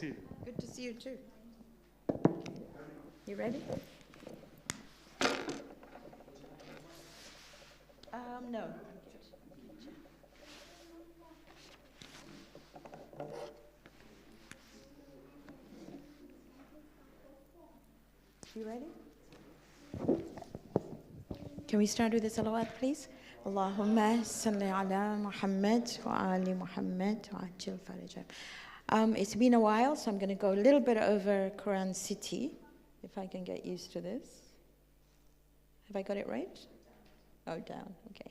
see you. Good to see you too. You ready? No. You ready? Can we start with the salawat, please? Allahumma salli ala Muhammad wa ali Muhammad wa ajil farajah. It's been a while, so I'm going to go a little bit over Qur'an City, if I can get used to this. Have I got it right? Oh, down, okay.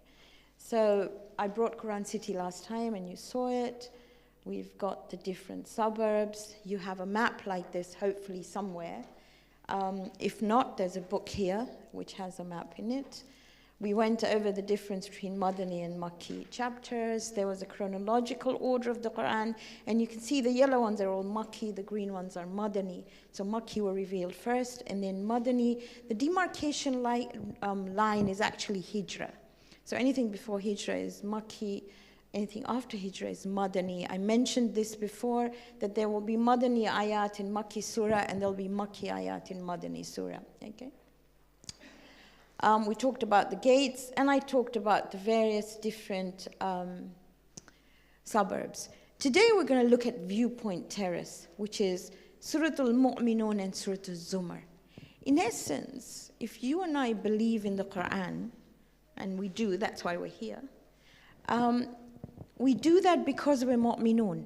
So I brought Qur'an City last time and you saw it. We've got the different suburbs. You have a map like this, hopefully somewhere. If not, there's a book here which has a map in it. We went over the difference between Madani and Makki chapters. There was a chronological order of the Quran, and you can see the yellow ones are all Makki, the green ones are Madani. So Makki were revealed first, and then Madani. The demarcation line is actually Hijra. So anything before Hijra is Makki, anything after Hijra is Madani. I mentioned this before, that there will be Madani ayat in Makki surah, and there will be Makki ayat in Madani surah. Okay? We talked about the gates, and I talked about the various different suburbs. Today we're going to look at Viewpoint Terrace, which is Surah Al-Mu'minun and Surah Al-Zumar. In essence, if you and I believe in the Quran, and we do, that's why we're here, we do that because we're Mu'minun.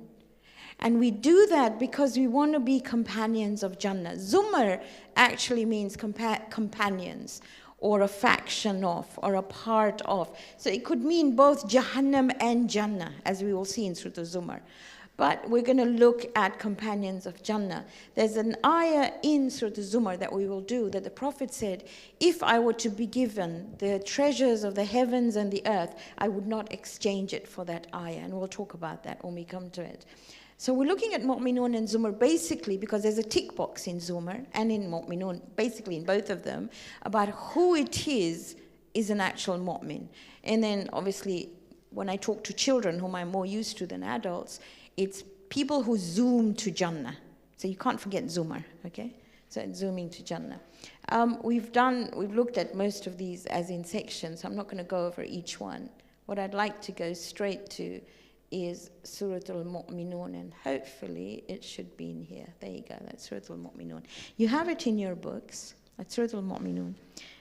And we do that because we want to be companions of Jannah. Zumar actually means companions, or a faction of, or a part of. So it could mean both Jahannam and Jannah, as we will see in Surah Al-Zumar. But we're going to look at companions of Jannah. There's an ayah in Surah Al-Zumar that we will do, that the Prophet said, if I were to be given the treasures of the heavens and the earth, I would not exchange it for that ayah. And we'll talk about that when we come to it. So we're looking at Mu'minun and Zumar basically because there's a tick box in Zumar and in Mu'minun, basically in both of them, about who it is an actual Mu'min. And then obviously when I talk to children, whom I'm more used to than adults, it's people who zoom to Jannah. So you can't forget Zumar, okay? So it's zooming to Jannah. We've looked at most of these as in sections, so I'm not going to go over each one. What I'd like to go straight to is Surah Al-Mu'minun, and hopefully it should be in here. There you go, that's Surah Al-Mu'minun. You have it in your books, that's Surah Al-Mu'minun.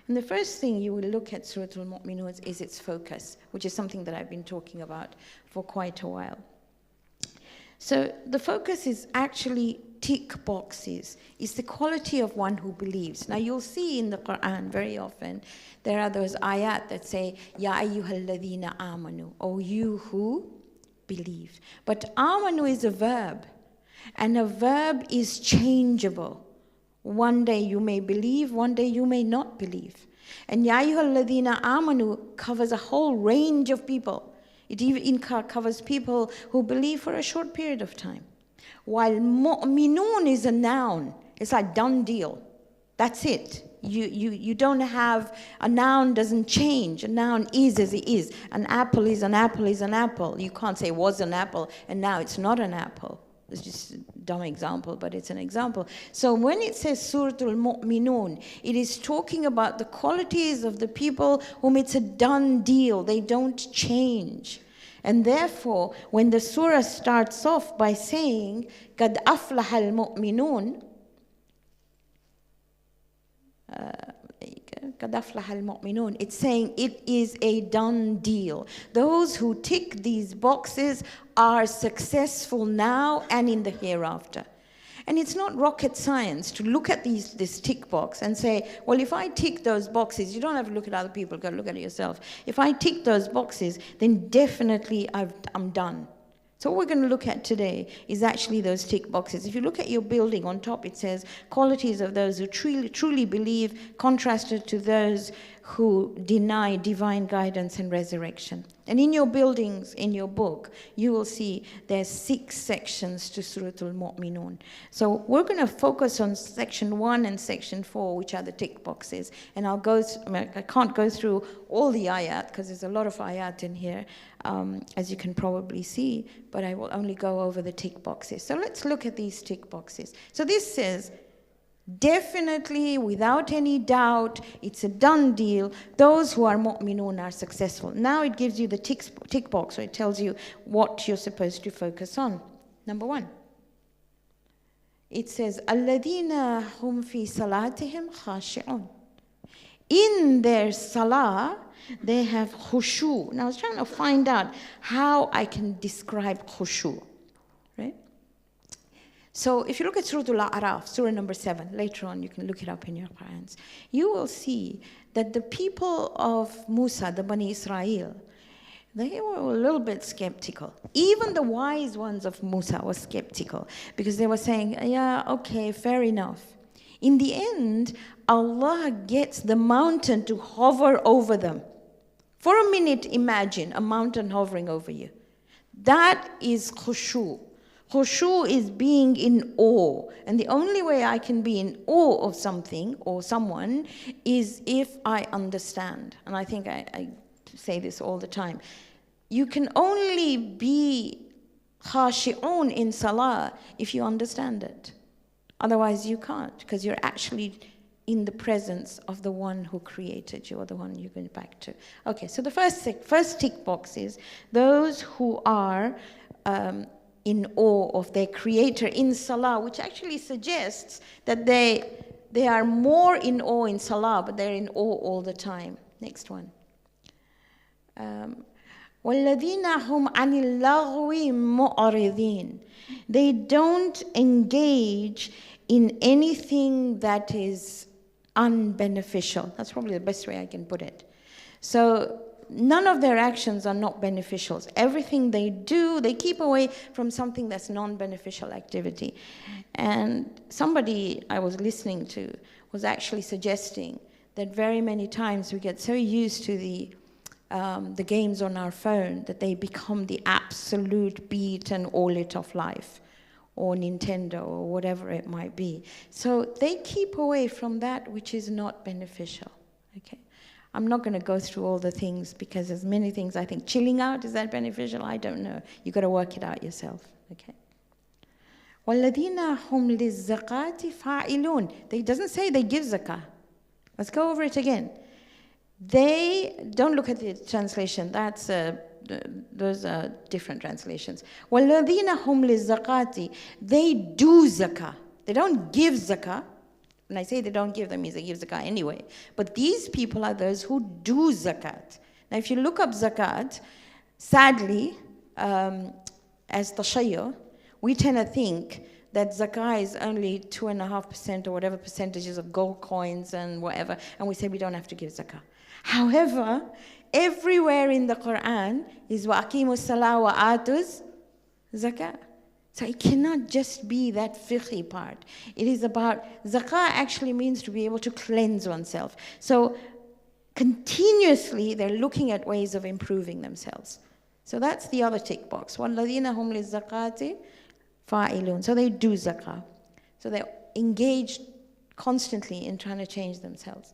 And the first thing you will look at Surah Al-Mu'minun is its focus, which is something that I've been talking about for quite a while. So the focus is actually tick boxes. It's the quality of one who believes. Now you'll see in the Quran very often, there are those ayat that say, Ya ayyuhalladhina amanu, O you who believe. But amanu is a verb, and a verb is changeable. One day you may believe, one day you may not believe. And Ya ayyuhalladhina amanu covers a whole range of people. It even covers people who believe for a short period of time. While mu'minun is a noun, it's like done deal. That's it. You don't have, a noun doesn't change. A noun is as it is. An apple is an apple is an apple. You can't say was an apple and now it's not an apple. It's just a dumb example, but it's an example. So when it says Surah Al-Mu'minun, it is talking about the qualities of the people whom it's a done deal. They don't change. And therefore, when the surah starts off by saying, قَدْ أَفْلَحَ الْمُؤْمِنُونَ, it's saying it is a done deal. Those who tick these boxes are successful now and in the hereafter. And it's not rocket science to look at this tick box and say, well, if I tick those boxes, you don't have to look at other people, you've got to look at it yourself. If I tick those boxes, then definitely I'm done. So what we're going to look at today is actually those tick boxes. If you look at your building, on top it says qualities of those who truly believe, contrasted to those who deny divine guidance and resurrection. And in your buildings, in your book, you will see there's 6 sections to Surah Al-Mu'minun. So we're going to focus on section 1 and section 4, which are the tick boxes. And I can't go through all the ayat, because there's a lot of ayat in here, as you can probably see, but I will only go over the tick boxes. So let's look at these tick boxes. So this says, definitely, without any doubt, it's a done deal. Those who are mu'minun are successful. Now it gives you the tick box, so it tells you what you're supposed to focus on. Number 1. It says, الَّذِينَ هُمْ فِي صَلَاتِهِمْ خَاشِعُونَ. In their salah, they have khushu. Now I was trying to find out how I can describe khushu, right? So if you look at Surah Al-A'raf, Surah number 7, later on you can look it up in your Qur'ans, you will see that the people of Musa, the Bani Israel, they were a little bit skeptical. Even the wise ones of Musa were skeptical, because they were saying, yeah, okay, fair enough. In the end, Allah gets the mountain to hover over them. For a minute, imagine a mountain hovering over you. That is khushu. Khushu is being in awe. And the only way I can be in awe of something or someone is if I understand. And I think I say this all the time. You can only be khashi'un in salah if you understand it. Otherwise you can't, because you're actually in the presence of the one who created you, or the one you're going back to. Okay, so the first tick box is those who are in awe of their creator in salah, which actually suggests that they are more in awe in salah, but they're in awe all the time. Next one. وَالَّذِينَ هُمْ عَنِ اللَّغْوِ مُعْرِضِينَ. They don't engage in anything that is unbeneficial. That's probably the best way I can put it. So none of their actions are not beneficial. Everything they do, they keep away from something that's non-beneficial activity. And somebody I was listening to was actually suggesting that very many times we get so used to the games on our phone that they become the absolute beat and all it of life, or Nintendo, or whatever it might be. So they keep away from that which is not beneficial. Okay, I'm not going to go through all the things, because there's many things. I think chilling out, is that beneficial? I don't know. You've got to work it out yourself. Okay. وَالَّذِينَ هُمْ لِلزَّكَاةِ فَاعِلُونَ. They doesn't say they give zakah. Let's go over it again. They don't look at the translation. That's those are different translations. وَالَّذِينَ هُمْ لِلزَّكَاةِ. They do zakah. They don't give zakah. When I say they don't give, that means they give zakah anyway. But these people are those who do zakat. Now, if you look up zakat, sadly, as tashayyu, we tend to think that zakah is only 2.5% or whatever percentages of gold coins and whatever, and we say we don't have to give zakah. However, everywhere in the Qur'an is وَأَقِيمُوا الصَّلَاةَ وَآتُوا zakah. So it cannot just be that fiqhi part. It is about, zakah actually means to be able to cleanse oneself. So continuously they're looking at ways of improving themselves. So that's the other tick box. وَالَّذِينَ هُمْ لِلزَّكَاةِ فَاعِلُونَ. So they do zakah. So they're engaged constantly in trying to change themselves.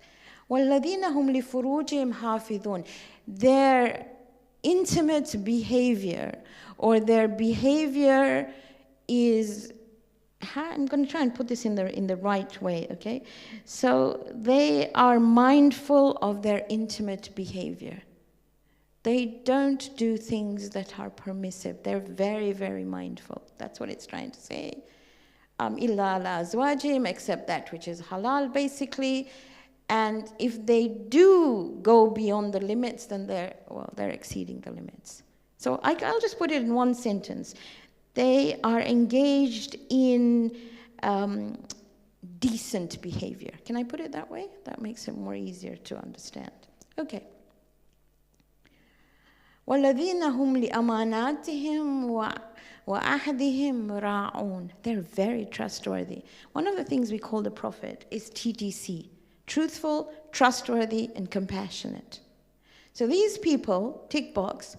وَالَّذِينَ هُمْ لِفُرُوجِهِمْ حَافِظُونَ. Their intimate behavior, or their behavior is, I'm going to try and put this in the right way, okay? So they are mindful of their intimate behavior. They don't do things that are permissive. They're very, very mindful. That's what it's trying to say. إِلَّا عَلَىٰ أَزْوَاجِهِمْ, except that which is halal, basically. And if they do go beyond the limits, then they're exceeding the limits. So I'll just put it in one sentence. They are engaged in decent behavior. Can I put it that way? That makes it more easier to understand. Okay. وَالَّذِينَ هُمْ لِأَمَانَاتِهِمْ وَأَحْدِهِمْ رَاعُونَ. They're very trustworthy. One of the things we call the Prophet is TTC, truthful, trustworthy, and compassionate. So these people, tick box,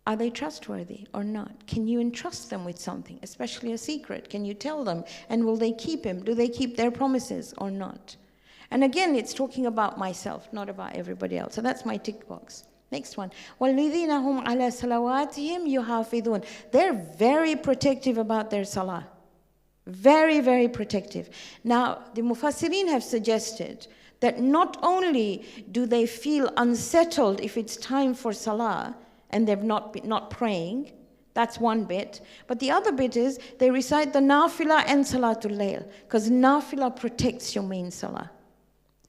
are they trustworthy or not? Can you entrust them with something, especially a secret? Can you tell them? And will they keep him? Do they keep their promises or not? And again, it's talking about myself, not about everybody else. So that's my tick box. Next one. وَالَّذِينَ هُمْ عَلَى صَلَوَاتِهِمْ يُحَافِظُونَ. They're very protective about their salah. Very, very protective. Now, the Mufassirin have suggested that not only do they feel unsettled if it's time for salah and they've not praying, that's one bit. But the other bit is they recite the nafila and salatul layl, because nafila protects your main salah.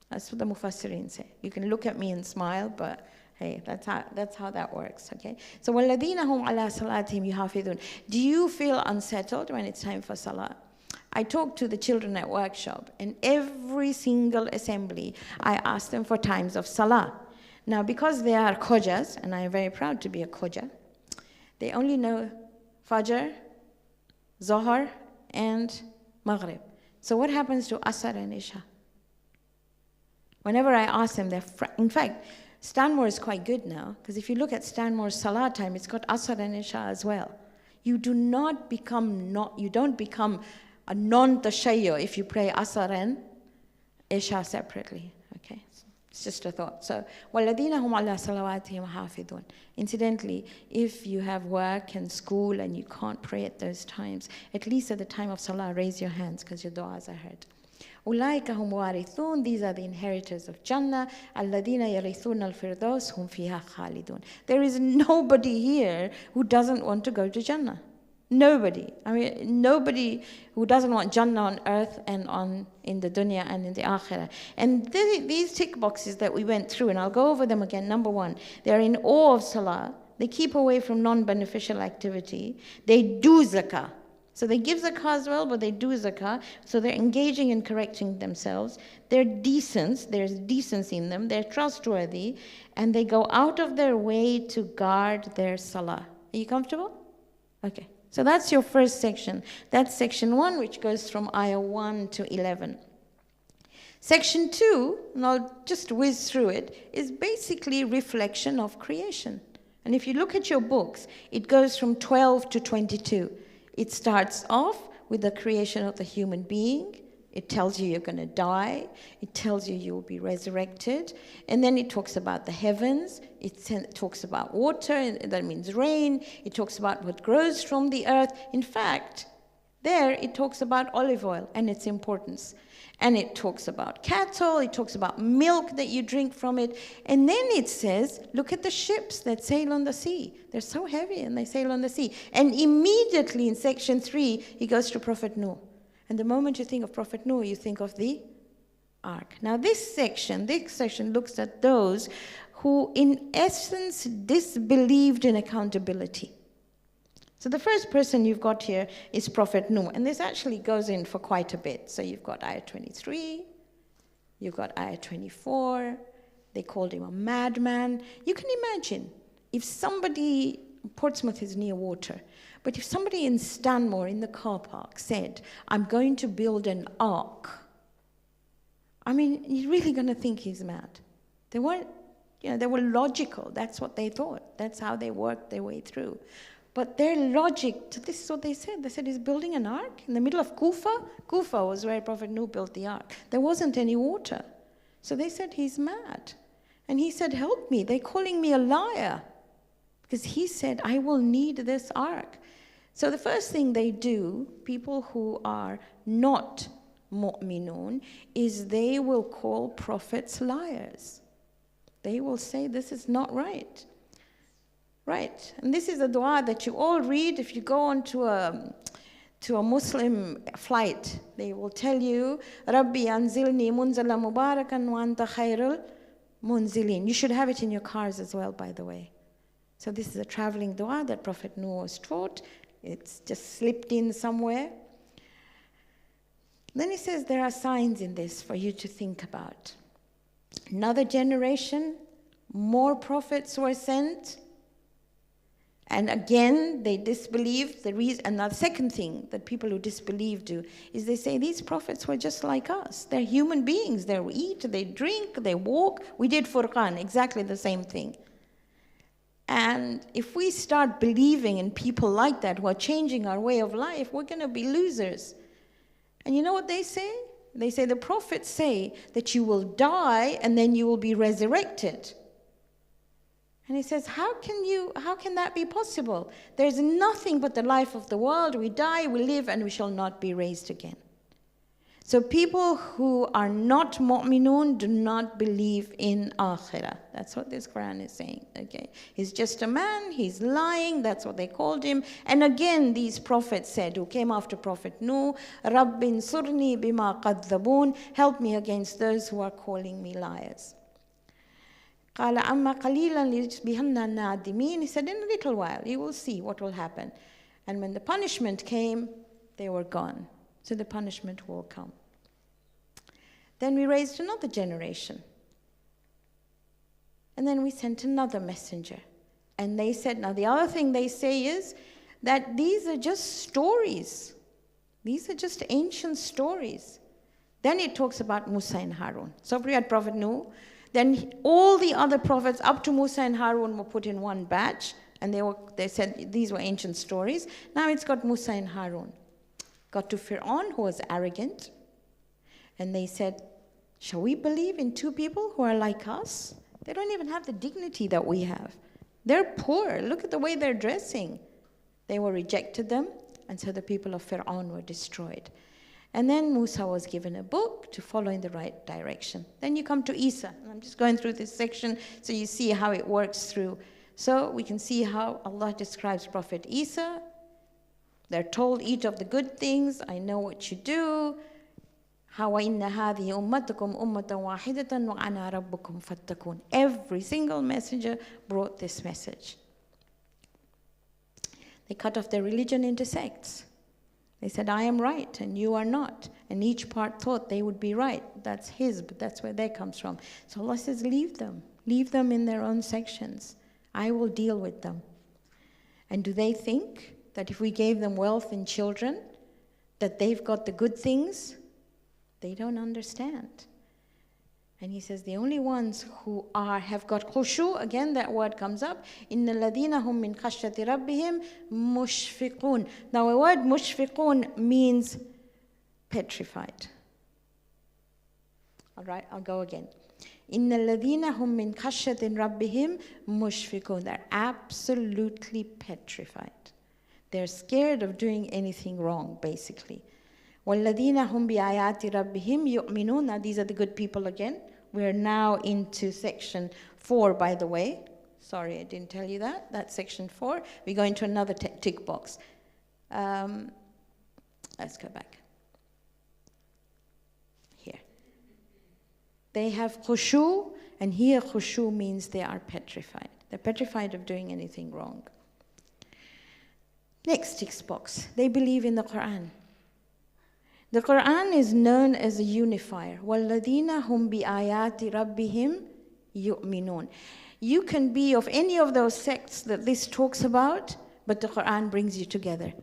That's what the Mufassirin say. You can look at me and smile, but hey, that's how that works, okay? So, وَالَّذِينَ هُمْ عَلَى صَلَاتِهِمْ يُحَافِظُونَ. Do you feel unsettled when it's time for salah? I talked to the children at workshop, and every single assembly, I asked them for times of salah. Now, because they are khojas, and I am very proud to be a khoja, they only know Fajr, Zohar, and Maghrib. So what happens to Asr and Isha? Whenever I ask them, in fact, Stanmore is quite good now, because if you look at Stanmore's salah time, it's got Asr and Isha as well. You don't become a non-tashayyu if you pray Asr and Isha separately. Okay, it's just a thought. So, وَالَّذِينَ هُمْ عَلَى صَلَوَاتِهِمْ حَافِظُونَ. Incidentally, if you have work and school and you can't pray at those times, at least at the time of salah, raise your hands because your du'as are heard. أُولَٰئِكَ هُمْ وَارِثُونَ. These are the inheritors of Jannah. الَّذِينَ يَرِثُونَ الْفِرْدَوْسَ هُمْ فِيهَا خَالِدُونَ. There is nobody here who doesn't want to go to Jannah. Nobody. I mean, nobody who doesn't want Jannah on earth and in the dunya and in the akhirah. And these tick boxes that we went through, and I'll go over them again. Number one, they're in awe of salah. They keep away from non-beneficial activity. They do zakah. So they give zakah as well, but they do zakah. So they're engaging and correcting themselves. They're decent. There's decency in them. They're trustworthy. And they go out of their way to guard their salah. Are you comfortable? Okay. So that's your first section. That's section 1, which goes from ayah 1 to 11. Section 2, and I'll just whiz through it, is basically reflection of creation. And if you look at your books, it goes from 12 to 22. It starts off with the creation of the human being. It tells you you're going to die. It tells you you will be resurrected. And then it talks about the heavens. It talks about water, and that means rain. It talks about what grows from the earth. In fact, there it talks about olive oil and its importance. And it talks about cattle. It talks about milk that you drink from it. And then it says, look at the ships that sail on the sea. They're so heavy and they sail on the sea. And immediately in section 3, he goes to Prophet Noah. And the moment you think of Prophet Noah, you think of the ark. Now this section looks at those who in essence disbelieved in accountability. So the first person you've got here is Prophet Noah. And this actually goes in for quite a bit. So you've got ayah 23, you've got ayah 24. They called him a madman. You can imagine if somebody, Portsmouth is near water, but if somebody in Stanmore in the car park said, I'm going to build an ark, I mean, you're really going to think he's mad. They weren't, they were logical. That's what they thought. That's how they worked their way through. But their logic, this is what they said. They said he's building an ark in the middle of Kufa. Kufa was where Prophet Noah built the ark. There wasn't any water. So they said he's mad. And he said, help me. They're calling me a liar. Because he said, I will need this ark. So the first thing they do, people who are not mu'minun, is they will call prophets liars. They will say this is not right. Right, and this is a dua that you all read if you go on to a Muslim flight. They will tell you, Rabbi anzilni munzala mubarakan wa anta khairul munzilin. You should have it in your cars as well, by the way. So this is a traveling dua that Prophet Noah was taught. It's just slipped in somewhere. Then he says there are signs in this for you to think about. Another generation, more prophets were sent, And again, they disbelieve. And the second thing that people who disbelieve do is they say these prophets were just like us. They're human beings. They eat, they drink, they walk. We did Furqan, exactly the same thing. And if we start believing in people like that who are changing our way of life, we're going to be losers. And you know what they say? They say the prophets say that you will die and then you will be resurrected. And he says, how can that be possible? There's nothing but the life of the world. We die, we live, and we shall not be raised again. So people who are not mu'minun do not believe in akhirah. That's what this Quran is saying. Okay, he's just a man, he's lying, that's what they called him. And again, these prophets said, who came after Prophet Nuh, Rabbin surni bima qadhabun, help me against those who are calling me liars. قَالَ أَمَّا قَلِيلًا لِيُصْبِحَنَّ النَّادِمِينَ. He said, in a little while, you will see what will happen. And when the punishment came, they were gone. So the punishment will come. Then we raised another generation. And then we sent another messenger. And they said, now the other thing they say is that these are just stories. These are just ancient stories. Then it talks about Musa and Harun. So we had Prophet Nuh. Then all the other prophets up to Musa and Harun were put in one batch. And they said these were ancient stories. Now it's got Musa and Harun. Got to Fir'aun, who was arrogant. And they said, shall we believe in two people who are like us? They don't even have the dignity that we have. They're poor. Look at the way they're dressing. They were rejected them. And so the people of Fir'aun were destroyed. And then Musa was given a book to follow in the right direction. Then you come to Isa. And I'm just going through this section so you see how it works through. So we can see how Allah describes Prophet Isa. They're told, eat of the good things. I know what you do. وَإِنَّ هَذِهِ أُمَّتُكُمْ أُمَّةً وَاحِدَةً وَأَنَا رَبُّكُمْ فَاتَّقُونَ. Every single messenger brought this message. They cut off their religion into sects. They said, I am right and you are not. And each part thought they would be right. That's his, but that's where that comes from. So Allah says, leave them. Leave them in their own sections. I will deal with them. And do they think that if we gave them wealth and children, that they've got the good things? They don't understand. And he says the only ones who have got khushu, again that word comes up, إِنَّ الَّذِينَ هُمْ مِنْ خَشْيَةِ رَبِّهِمْ مُشْفِقُونَ. Now a word mushfiqun means petrified. All right, I'll go again. إِنَّ الَّذِينَ هُمْ مِنْ خَشْيَةِ رَبِّهِمْ مُشْفِقُونَ. They're absolutely petrified. They're scared of doing anything wrong, basically. وَالَّذِينَ هُمْ بِآيَاتِ رَبِّهِمْ يُؤْمِنُونَ. Now these are the good people again. We're now into section 4, by the way. Sorry, I didn't tell you that. That's section 4. We go into another tick box. Let's go back. Here. They have khushu, and here khushu means they are petrified. They're petrified of doing anything wrong. Next tick box. They believe in the Qur'an. The Qur'an is known as a unifier. وَالَّذِينَ هُمْ بِآيَاتِ رَبِّهِمْ يُؤْمِنُونَ. You can be of any of those sects that this talks about, but the Qur'an brings you together.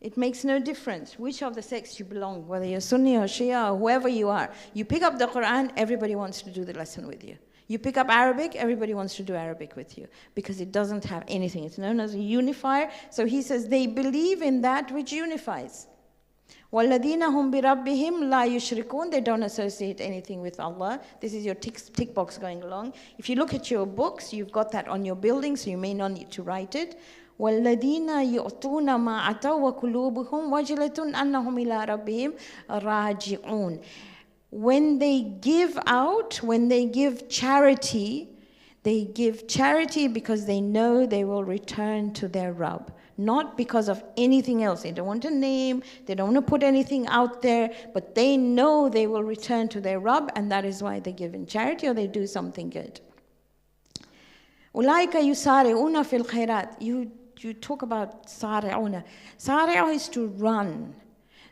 It makes no difference which of the sects you belong, whether you're Sunni or Shia or whoever you are. You pick up the Qur'an, everybody wants to do the lesson with you. You pick up Arabic, everybody wants to do Arabic with you because it doesn't have anything. It's known as a unifier. So he says they believe in that which unifies. وَالَّذِينَ هُمْ بِرَبِّهِمْ لَا يُشْرِكُونَ. They don't associate anything with Allah. This is your tick box going along. If you look at your books, you've got that on your building, so you may not need to write it. وَالَّذِينَ يُؤْتُونَ مَا أَتَوْا وَقُلُوبُهُمْ وَجِلَةٌ أَنَّهُمْ إِلَىٰ رَبِّهِمْ رَاجِعُونَ. When they give out, when they give charity because they know they will return to their Rabb. Not because of anything else. They don't want a name, they don't want to put anything out there, but they know they will return to their Rabb, and that is why they give in charity or they do something good. أُولَٰئِكَ يُسَارِعُونَ فِي الْخَيْرَاتِ. You talk about سَارِعُونَ. سَارِعُ is to run.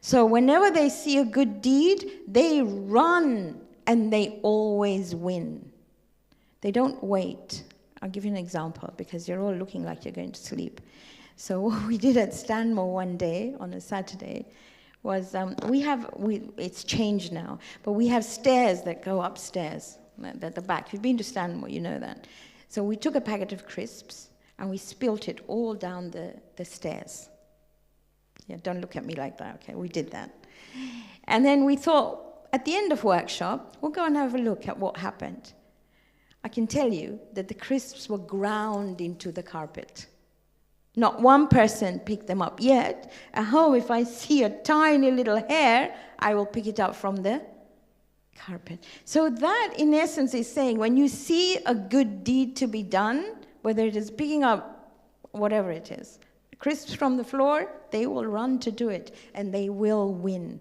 So whenever they see a good deed, they run and they always win. They don't wait I'll give you an example because you're all looking like you're going to sleep. So what we did at Stanmore one day on a Saturday was it's changed now, but we have stairs that go upstairs at the back. If you've been to Stanmore, you know that. So we took a packet of crisps and we spilt it all down the stairs. Yeah, don't look at me like that, okay? We did that. And then we thought, at the end of workshop, we'll go and have a look at what happened. I can tell you that the crisps were ground into the carpet. Not one person picked them up yet. At home, if I see a tiny little hair, I will pick it up from the carpet. So that, in essence, is saying when you see a good deed to be done, whether it is picking up whatever it is, crisps from the floor, they will run to do it, and they will win.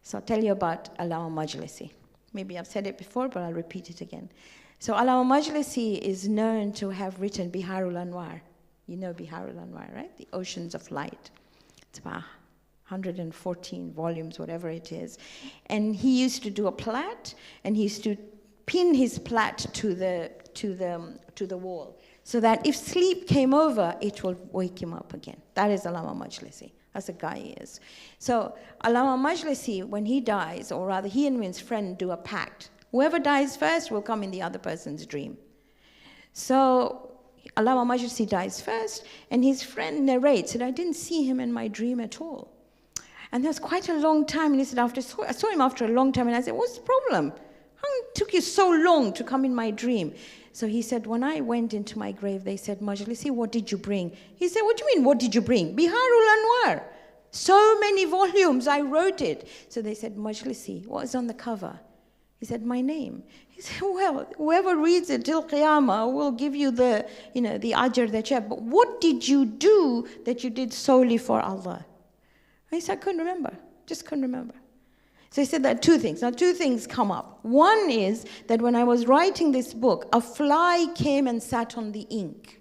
So I'll tell you about Allama Majlisi. Maybe I've said it before, but I'll repeat it again. So Allama Majlisi is known to have written Biharul Anwar. You know Biharul Anwar, right? The Oceans of Light. It's about 114 volumes, whatever it is. And he used to do a plait, and he used to pin his plait to the wall, so that if sleep came over, it will wake him up again. That is Allama Majlisi. That's the guy he is. So Allama Majlisi, when he dies, or rather he and his friend do a pact. Whoever dies first will come in the other person's dream. So Allama Majlisi dies first, and his friend narrates that I didn't see him in my dream at all. And that was quite a long time, and he said, I saw him after a long time, and I said, what's the problem? How took you so long to come in my dream? So he said, when I went into my grave, they said, Majlisi, what did you bring? He said, what do you mean, what did you bring? Biharul Anwar. So many volumes, I wrote it. So they said, Majlisi, what is on the cover? He said, my name. He said, well, whoever reads it till Qiyamah will give you the ajr that you have. But what did you do that you did solely for Allah? And he said, I couldn't remember, just couldn't remember. So he said that two things. Now, two things come up. One is that when I was writing this book, a fly came and sat on the ink.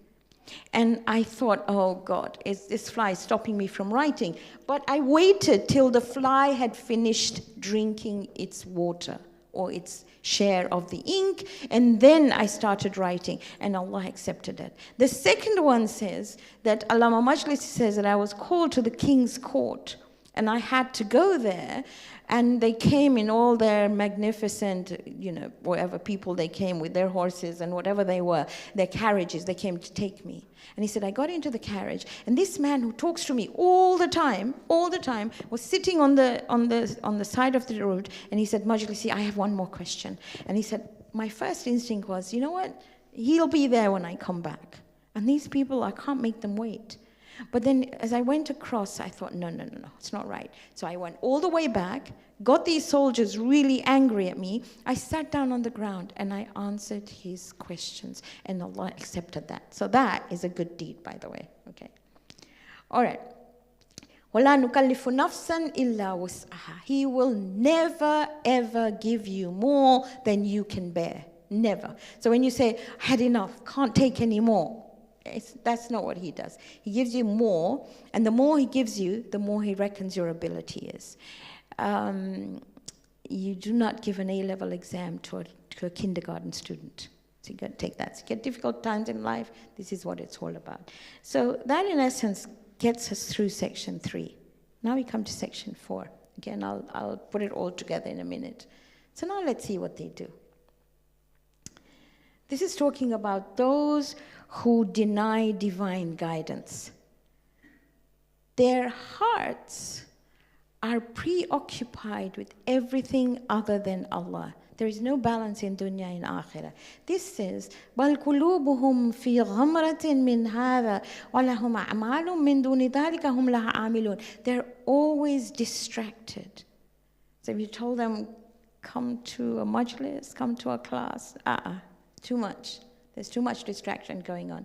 And I thought, oh God, is this fly stopping me from writing? But I waited till the fly had finished drinking its water or its share of the ink, and then I started writing, and Allah accepted it. The second one says that Allama Majlisi says that I was called to the king's court, and I had to go there, and they came in all their magnificent, whatever people they came with, their horses and whatever they were, their carriages, they came to take me. And he said, I got into the carriage, and this man who talks to me all the time, was sitting on the side of the road, and he said, Majlisi, I have one more question. And he said, my first instinct was, you know what? He'll be there when I come back. And these people, I can't make them wait. But then as I went across, I thought, no, it's not right. So I went all the way back, got these soldiers really angry at me. I sat down on the ground and I answered his questions, and Allah accepted that. So that is a good deed, by the way. Okay. All right. وَلَا نُكَلِّفُ نَفْسًا إِلَّا وُسْعَهَا. He will never, ever give you more than you can bear. Never. So when you say, I had enough, can't take any more, that's not what he does. He gives you more, and the more he gives you, the more he reckons your ability is. You do not give an A-level exam to a kindergarten student. So you got to take that. So you get difficult times in life, this is what it's all about. So that, in essence, gets us through section 3. Now we come to section 4. Again, I'll put it all together in a minute. So now let's see what they do. This is talking about those who deny divine guidance. Their hearts are preoccupied with everything other than Allah. There is no balance in dunya and akhirah. This says, بَلْ قُلُوبُهُمْ فِي غَمْرَةٍ مِّنْ هَذَا وَلَهُمْ أَعْمَالٌ مِّن دُونِ ذَلِكَ هُمْ لَهَا عَامِلُونَ. They're always distracted. So if you told them, come to a majlis, come to a class, too much. There's too much distraction going on.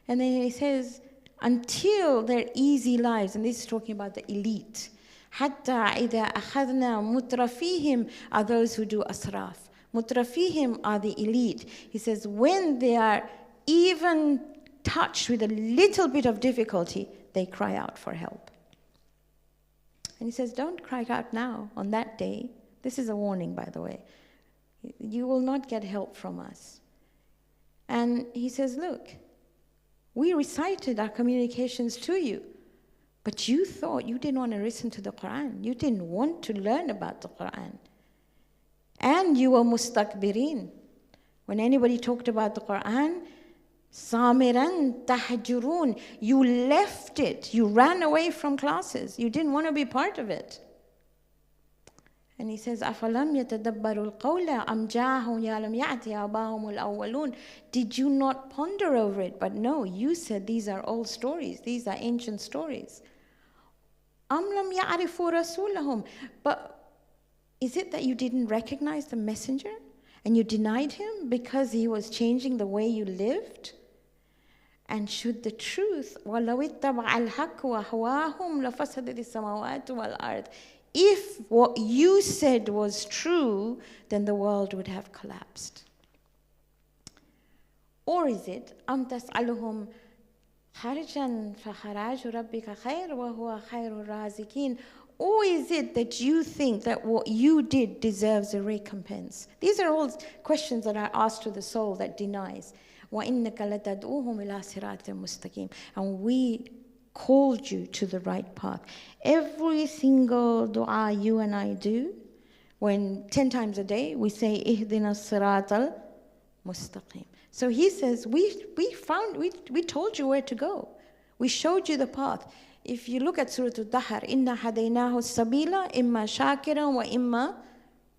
And then he says, until their easy lives, and this is talking about the elite, حَتَّى إِذَا أَخَذْنَا مُتْرَفِيهِمْ are those who do asraf. Mutrafihim are the elite. He says, when they are even touched with a little bit of difficulty, they cry out for help. And he says, don't cry out now, on that day. This is a warning, by the way. You will not get help from us. And he says, look, we recited our communications to you, but you thought you didn't want to listen to the Qur'an. You didn't want to learn about the Qur'an. And you were mustakbirin. When anybody talked about the Qur'an, samiran tahjurun, you left it. You ran away from classes. You didn't want to be part of it. And he says, أَفَلَمْ يَتَدَبَّرُوا الْقَوْلَ أَمْ جَاءَهُمْ يَعْلَمْ يَأْتِ آبَاهُمُ الْأَوَّلُونَ. Did you not ponder over it? But no, you said these are old stories. These are ancient stories. أَمْ لَمْ يَعْرِفُوا رَسُولَهُمْ. But is it that you didn't recognize the messenger and you denied him because he was changing the way you lived? And should the truth, وَلَوِ اتَّبَعَ الْحَقُّ وَهَوَاهُمْ لَفَسَدَتِ السَّمَاوَاتُ وَالْأَرْضِ. If what you said was true, then the world would have collapsed. Or is it, أَمْ تَسْأَلُهُمْ خَرْجًا فَخَرَاجُ رَبِّكَ خَيْرٌ وَهُوَ خَيْرُ الرَّازِقِينَ. Or is it that you think that what you did deserves a recompense? These are all questions that are asked to the soul that denies. وَإِنَّكَ لَتَدْعُوهُمْ إِلَى صِرَاطٍ مُسْتَقِيمٍ. And we called you to the right path. Every single dua you and I do, when 10 times a day we say ihdina siratal mustaqim. So he says, we told you where to go. We showed you the path. If you look at Surah Al-Dahr, inna hadaynahu sabila imma shakiran wa imma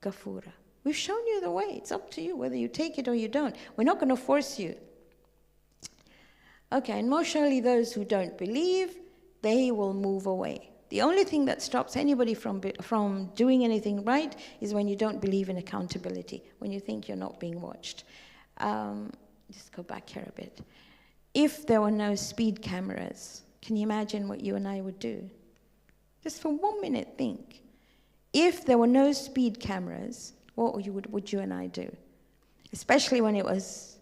kafura. We've shown you the way. It's up to you whether you take it or you don't. We're not going to force you. Okay, and most surely those who don't believe, they will move away. The only thing that stops anybody from doing anything right is when you don't believe in accountability, when you think you're not being watched. Just go back here a bit. If there were no speed cameras, can you imagine what you and I would do? Just for 1 minute, think. If there were no speed cameras, what would you and I do? Especially when it was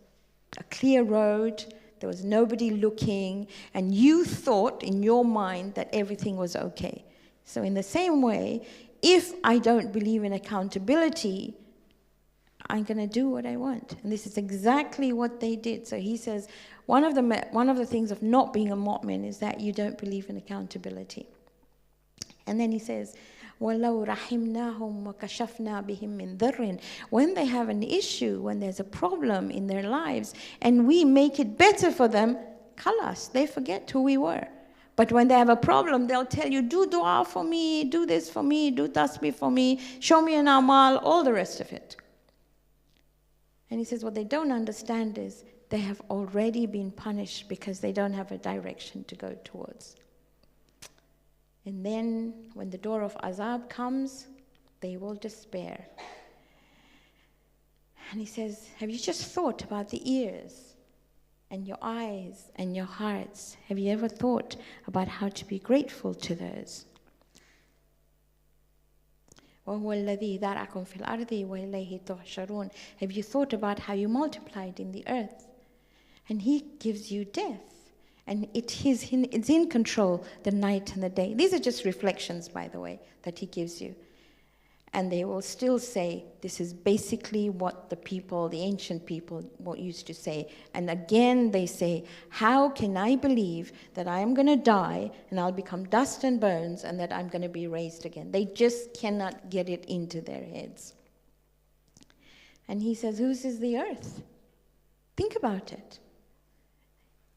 a clear road, there was nobody looking, and you thought in your mind that everything was okay. So in the same way, if I don't believe in accountability, I'm going to do what I want. And this is exactly what they did. So he says, one of the things of not being a mu'min is that you don't believe in accountability. And then he says, وَلَوْ رَحِمْنَاهُمْ وَكَشَفْنَا بِهِمْ مِنْ ضَرٍ. When they have an issue, when there's a problem in their lives, and we make it better for them, khalas, they forget who we were. But when they have a problem, they'll tell you, do dua for me, do this for me, do tasbih for me, show me an amal, all the rest of it. And he says what they don't understand is they have already been punished because they don't have a direction to go towards. And then when the door of azab comes, they will despair. And he says, have you just thought about the ears and your eyes and your hearts? Have you ever thought about how to be grateful to those? وَهُوَ الَّذِي ذَرَأَكُمْ فِي الْأَرْضِ وَإِلَيْهِ تُحْشَرُونَ. Have you thought about how you multiplied in the earth? And he gives you death. And it's in control, the night and the day. These are just reflections, by the way, that he gives you. And they will still say, this is basically what the ancient people used to say. And again, they say, how can I believe that I am going to die and I'll become dust and bones and that I'm going to be raised again? They just cannot get it into their heads. And he says, whose is the earth? Think about it.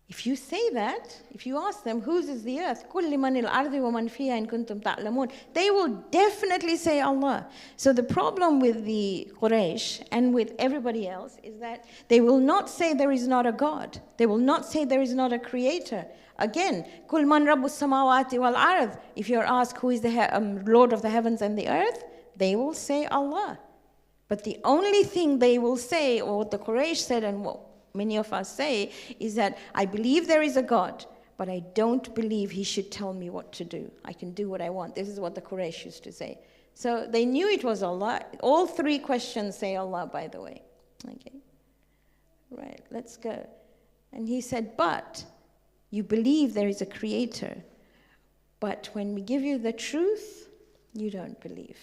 If you say that, if you ask them, whose is the earth? كُلِّ مَنِ الْأَرْضِ وَمَنْ فِيهَا إِن كُنْتُمْ تَعْلَمُونَ. They will definitely say Allah. So the problem with the Quraysh and with everybody else is that they will not say there is not a God. They will not say there is not a creator. Again, كُلْ مَنْ رَبُّ السَّمَاوَاتِ وَالْأَرْضِ. If you're asked who is the Lord of the heavens and the earth, they will say Allah. But the only thing they will say, or what the Quraysh said and what many of us say, is that I believe there is a God, but I don't believe he should tell me what to do. I can do what I want. This is what the Quraysh used to say. So they knew it was Allah. All three questions say Allah, by the way. Okay. Right, let's go. And he said, but you believe there is a creator, but when we give you the truth, you don't believe.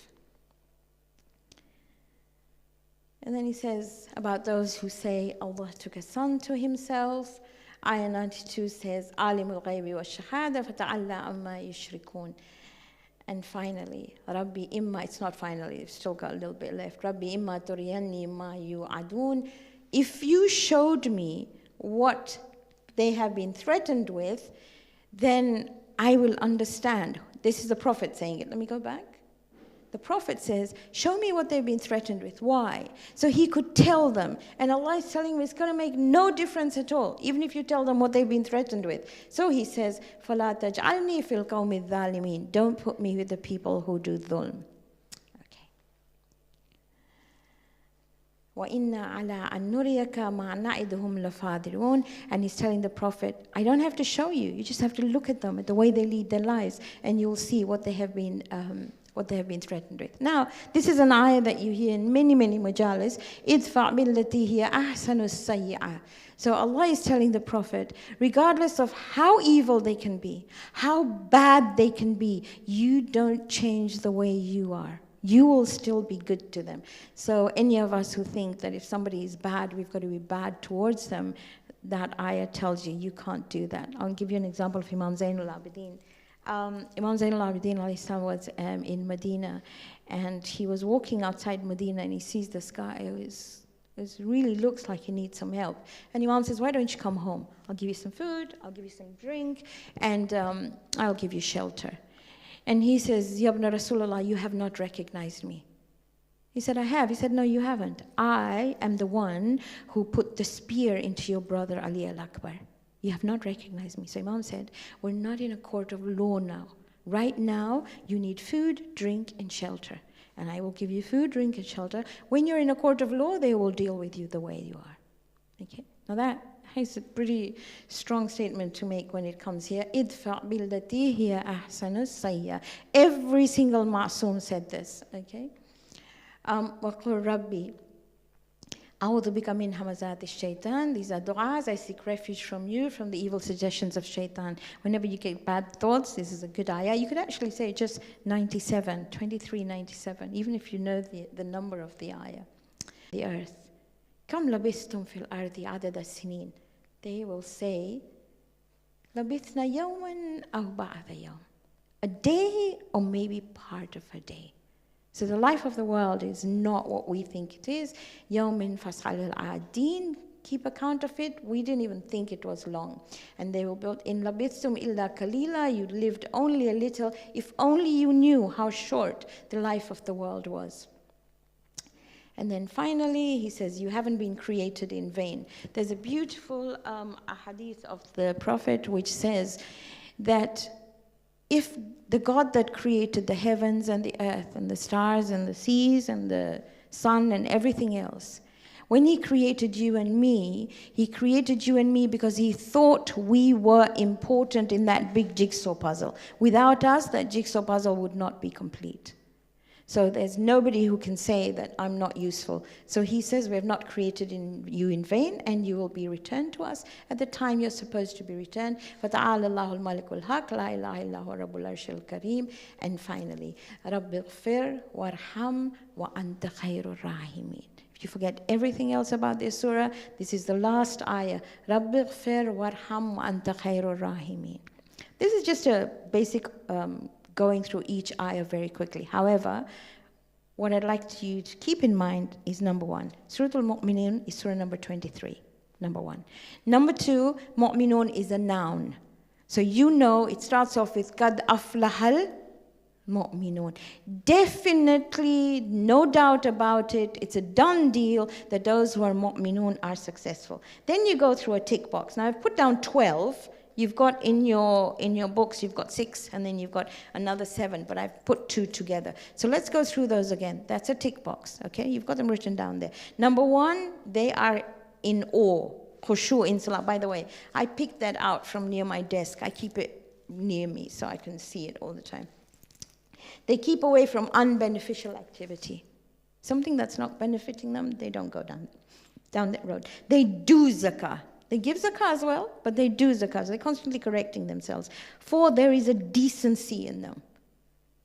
And then he says about those who say Allah took a son to himself. Ayah 92 says, Alimul ghaybi wa shahada fata'alla amma yushrikun. And finally, Rabbi imma, it's not finally, it's still got a little bit left. Rabbi imma turiyanni ma yu'adun. If you showed me what they have been threatened with, then I will understand. This is the Prophet saying it. Let me go back. The Prophet says, show me what they've been threatened with. Why? So he could tell them. And Allah is telling him it's going to make no difference at all, even if you tell them what they've been threatened with. So he says, فَلَا تَجْعَلْنِي فِي الْقَوْمِ الظَّالِمِينَ. Don't put me with the people who do dhulm. Okay. وَإِنَّا عَلَىٰ أَن نُرِيَكَ مَا نَعِدُهُمْ لَفَاضِرُونَ. And he's telling the Prophet, I don't have to show you. You just have to look at them, at the way they lead their lives, and you'll see what they have been threatened with. Now, this is an ayah that you hear in many, many majalis. idfa' billati hiya ahsanu sayyi'ah. So Allah is telling the Prophet, regardless of how evil they can be, how bad they can be, you don't change the way you are. You will still be good to them. So any of us who think that if somebody is bad, we've got to be bad towards them, that ayah tells you can't do that. I'll give you an example of Imam Zainul Abidin. Imam Zainul Abidin was in Medina, and he was walking outside Medina, and he sees this guy who really looks like he needs some help. And Imam says, why don't you come home? I'll give you some food, I'll give you some drink, and I'll give you shelter. And he says, Ya Ibn Rasulullah, you have not recognized me. He said, I have. He said, no, you haven't. I am the one who put the spear into your brother Ali al-Akbar. You have not recognized me. So Imam said, we're not in a court of law now. Right now, you need food, drink, and shelter. And I will give you food, drink, and shelter. When you're in a court of law, they will deal with you the way you are. Okay? Now that is a pretty strong statement to make when it comes here. idfa' billati hiya ahsanu sayyi'ah. Every single ma'soom said this. Okay? وَقُلْ رَبِّي أعوذ بك من همزات الشيطان. These are du'as. I seek refuge from you, from the evil suggestions of shaitan. Whenever you get bad thoughts, this is a good ayah. You could actually say just 97, 2397, even if you know the number of the ayah. The earth. كم لبثتم في الأرض عدد السنين. They will say, لبثنا يوما أو بعض يوم. A day or maybe part of a day. So the life of the world is not what we think it is. يَوْمٍ فَاسْأَلِ الْعَادِينَ. Keep account of it. We didn't even think it was long. And they were built in لَبِثْتُمْ إِلَّا كَلِيلًا. You lived only a little. If only you knew how short the life of the world was. And then finally, he says, you haven't been created in vain. There's a beautiful hadith of the Prophet which says that if the God that created the heavens and the earth and the stars and the seas and the sun and everything else, when he created you and me, he created you and me because he thought we were important in that big jigsaw puzzle. Without us, that jigsaw puzzle would not be complete. So there's nobody who can say that I'm not useful. So he says we have not created you in vain, and you will be returned to us at the time you're supposed to be returned. فَتَعَالَ اللَّهُ الْمَلِكُ الْحَقِّ لَا إِلَهَ إِلَّا هُوَ رَبُّ الْعَرْشِ الْكَرِيمِ. And finally, رَبِّ اغْفِرْ وَارْحَمْ وَأَنْتَ خَيْرُ الرَّاحِمِينَ. If you forget everything else about this surah, this is the last ayah. رَبِّ اغْفِرْ وَارْحَمْ وَأَنْتَ خَيْرُ الرَّاحِمِينَ. This is just a basic going through each ayah very quickly. However, what I'd like you to keep in mind is number one, Surah Al-Mu'minun is surah number 23, number one. Number two, Mu'minun is a noun. So you know it starts off with Qad aflahal Mu'minun. Definitely, no doubt about it, it's a done deal that those who are Mu'minun are successful. Then you go through a tick box. Now I've put down 12. You've got in your books, you've got 6, and then you've got another 7, but I've put 2 together. So let's go through those again. That's a tick box, okay? You've got them written down there. Number 1, they are in awe. Khushu in salah. By the way, I picked that out from near my desk. I keep it near me so I can see it all the time. They keep away from unbeneficial activity. Something that's not benefiting them, they don't go down that road. They do zakah. They give zakah as well, but they do zakah. So they're constantly correcting themselves. 4, there is a decency in them.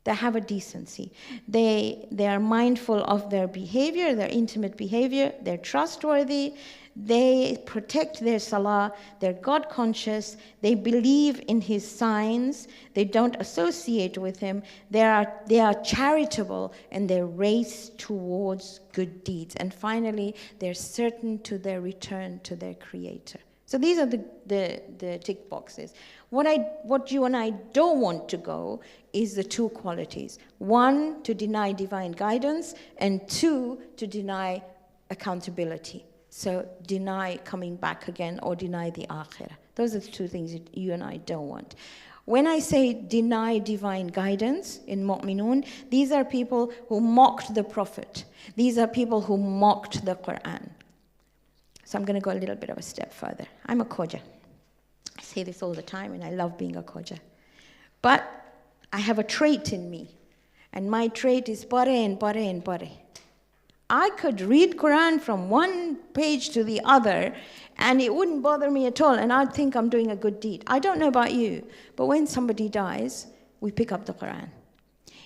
They have a decency. They are mindful of their behavior, their intimate behavior. They're trustworthy. They protect their salah. They're God conscious. They believe in his signs. They don't associate with him. They are charitable, and they race towards good deeds. And finally, they're certain to their return to their Creator. So these are the tick boxes. What you and I don't want to go is the two qualities. One, to deny divine guidance, and two, to deny accountability. So deny coming back again, or deny the akhirah. Those are the two things that you and I don't want. When I say deny divine guidance in Mu'minun, these are people who mocked the Prophet. These are people who mocked the Qur'an. So I'm going to go a little bit of a step further. I'm a Khoja. I say this all the time, and I love being a Khoja. But I have a trait in me, and my trait is pare and pare and pare. I could read Quran from one page to the other, and it wouldn't bother me at all, and I'd think I'm doing a good deed. I don't know about you, but when somebody dies, we pick up the Quran.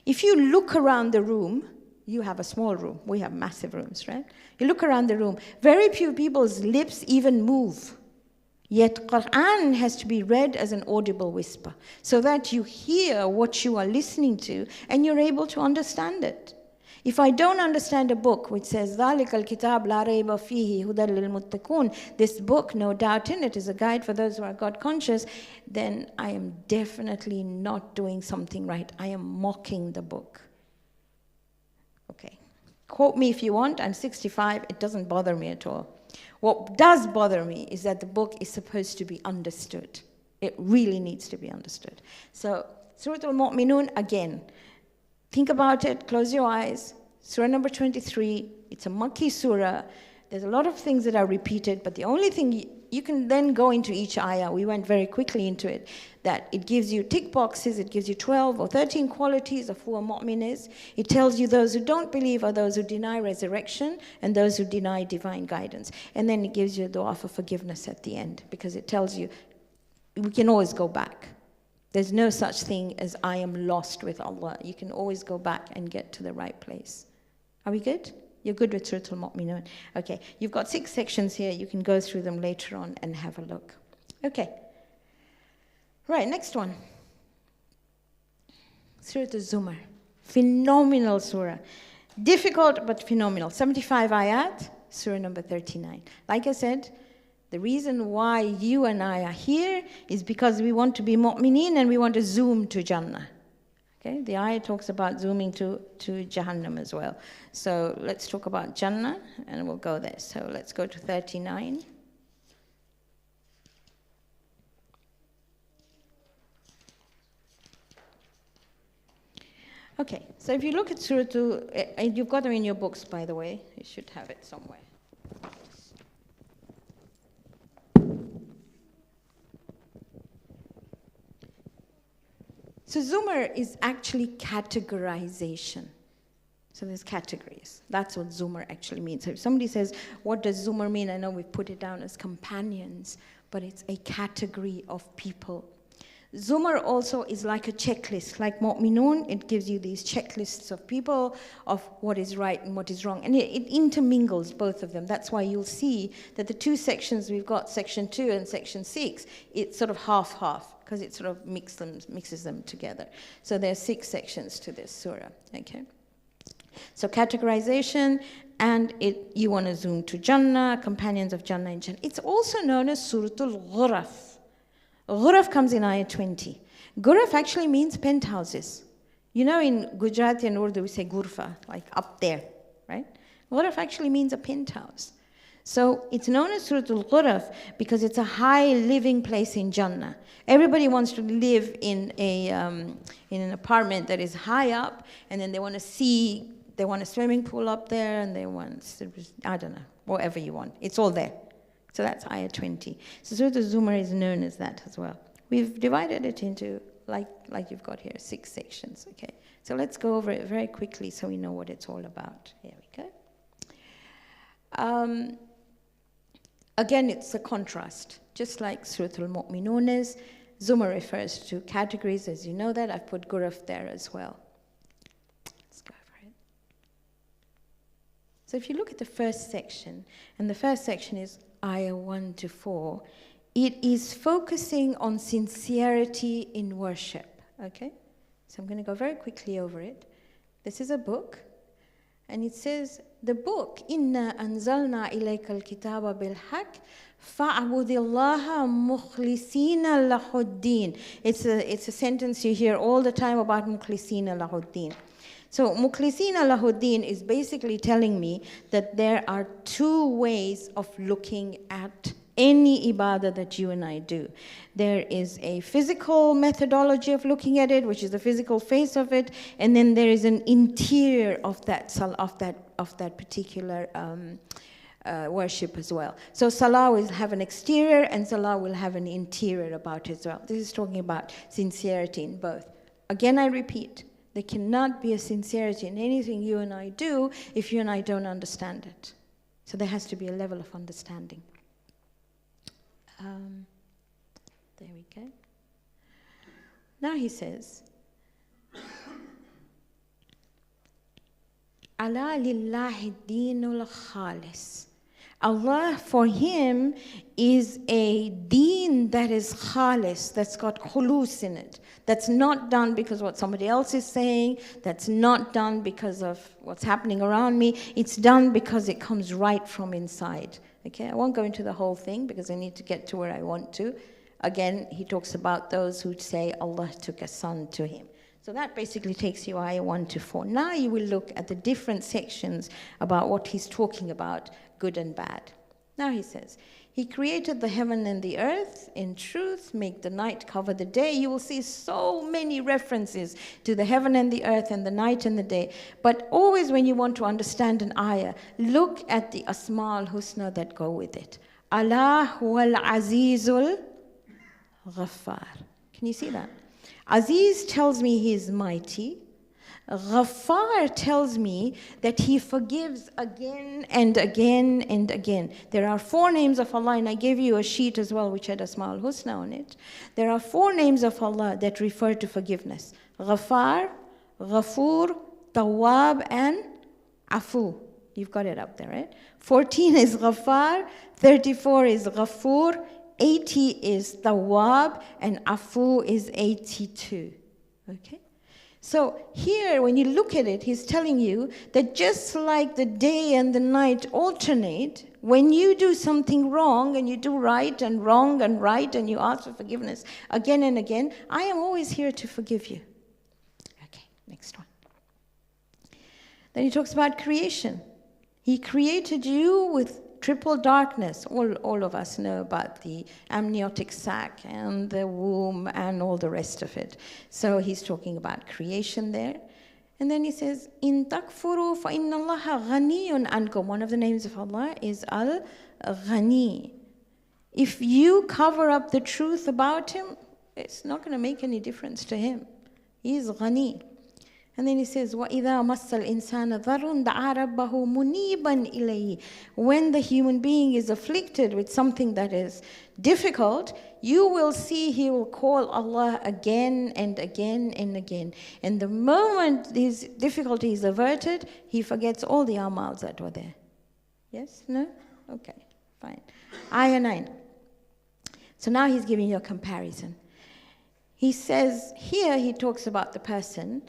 If you look around the room, you have a small room. We have massive rooms, right? You look around the room. Very few people's lips even move. Yet Qur'an has to be read as an audible whisper, so that you hear what you are listening to and you're able to understand it. If I don't understand a book which says, ذَلِكَ الْكِتَابُ لَا رَيْبَ فِيهِ هُدًى لِلْمُتَّقُونَ, this book, no doubt in it, is a guide for those who are God conscious, then I am definitely not doing something right. I am mocking the book. Okay. Quote me if you want. I'm 65. It doesn't bother me at all. What does bother me is that the book is supposed to be understood. It really needs to be understood. So, Surah Al-Mu'minun, again, think about it, close your eyes. Surah number 23, it's a Makki surah. There's a lot of things that are repeated, but the only thing you can then go into each ayah. We went very quickly into it, that it gives you tick boxes, it gives you 12 or 13 qualities of who a mu'min is. It tells you those who don't believe are those who deny resurrection and those who deny divine guidance. And then it gives you a dua for forgiveness at the end, because it tells you we can always go back. There's no such thing as I am lost with Allah. You can always go back and get to the right place. Are we good? You're good with Surah Al-Mu'minun. Okay, you've got 6 sections here. You can go through them later on and have a look. Okay. Right, next one. Surah Al-Zumar. Phenomenal surah. Difficult but phenomenal. 75 ayat, surah number 39. Like I said, the reason why you and I are here is because we want to be mu'mineen and we want to zoom to Jannah. Okay, the ayah talks about zooming to Jahannam as well. So let's talk about Jannah and we'll go there. So let's go to 39. Okay, so if you look at Surah 2, you've got them in your books, by the way. You should have it somewhere. So Zumar is actually categorization. So there's categories. That's what Zumar actually means. So if somebody says, what does Zumar mean? I know we've put it down as companions, but it's a category of people. Zumar also is like a checklist. Like Mu'minun, it gives you these checklists of people, of what is right and what is wrong. And it intermingles both of them. That's why you'll see that the 2 sections we've got, section 2 and section 6, it's sort of half-half, because it sort of mixes them together. So there are 6 sections to this surah. Okay. So categorization, and you want to zoom to Jannah, companions of Jannah and Jannah. It's also known as Suratul Ghuraf. Ghuraf comes in ayah 20. Ghuraf actually means penthouses. You know, in Gujarati and Urdu we say Gurfa, like up there, right? Ghuraf actually means a penthouse. So it's known as Suratul Ghuraf because it's a high living place in Jannah. Everybody wants to live in an apartment that is high up, and then they want a swimming pool up there, and they want, I don't know, whatever you want. It's all there. So that's ayah 20. So Surah Al-Zumar is known as that as well. We've divided it into, like you've got here, 6 sections, okay? So let's go over it very quickly so we know what it's all about. Here we go. Again, it's a contrast. Just like Surah Al-Mu'minun is, Zumar refers to categories, as you know that. I've put Ghuraf there as well. So if you look at the first section, and the first section is ayah 1 to 4, it is focusing on sincerity in worship, okay? So I'm going to go very quickly over it. This is a book, and it says, the book, إِنَّا أَنزَلْنَا إِلَيْكَ الْكِتَابَ بِالْحَقِّ فَاعْبُدِ اللَّهَ مُخْلِصِينَ لَهُ الدِّينَ. It's a sentence you hear all the time about مُخْلِصِينَ لَهُ الدِّينَ. So مُخْلِصِينَ لَهُ الدِّينَ is basically telling me that there are two ways of looking at any ibadah that you and I do. There is a physical methodology of looking at it, which is the physical face of it, and then there is an interior of that particular worship as well. So salah will have an exterior, and salah will have an interior about it as well. This is talking about sincerity in both. Again, I repeat, there cannot be a sincerity in anything you and I do if you and I don't understand it. So there has to be a level of understanding. There we go. Now he says, Allah lillahi dinul khalis. Allah, for him, is a deen that is khalis, that's got khulus in it. That's not done because what somebody else is saying, that's not done because of what's happening around me. It's done because it comes right from inside. Okay, I won't go into the whole thing because I need to get to where I want to. Again, he talks about those who say Allah took a son to him. So that basically takes you ayah 1 to 4. Now you will look at the different sections about what he's talking about, good and bad. Now he says, he created the heaven and the earth in truth, make the night cover the day. You will see so many references to the heaven and the earth and the night and the day. But always when you want to understand an ayah, look at the Asma al-Husna that go with it. Allah huwal azizul ghaffar. Can you see that? Aziz tells me he is mighty. Ghaffar tells me that he forgives again and again and again. There are 4 names of Allah, and I gave you a sheet as well which had Asma al-Husna on it. There are 4 names of Allah that refer to forgiveness. Ghaffar, Ghafoor, Tawwab, and Afu. You've got it up there, right? 14 is Ghaffar, 34 is Ghafoor, 80 is Tawwab, and Afu is 82. Okay? So here, when you look at it, he's telling you that just like the day and the night alternate, when you do something wrong and you do right and wrong and right and you ask for forgiveness again and again, I am always here to forgive you. Okay, next one. Then he talks about creation. He created you with triple darkness. All of us know about the amniotic sac and the womb and all the rest of it. So he's talking about creation there. And then he says, In takfuru fa inna Allaha ghaniyun ankum. One of the names of Allah is Al-Ghani. If you cover up the truth about him, it's not going to make any difference to him. He is Ghani. And then he says, وَإِذَا مَسَّ الْإِنسَانَ ضَرٌّ دَعَا رَبَّهُ مُنِيبًا إِلَيْهِ. When the human being is afflicted with something that is difficult, you will see he will call Allah again and again and again. And the moment his difficulty is averted, he forgets all the amals that were there. Yes? No? Okay, fine. Ayah 9. So now he's giving you a comparison. He says, here he talks about the person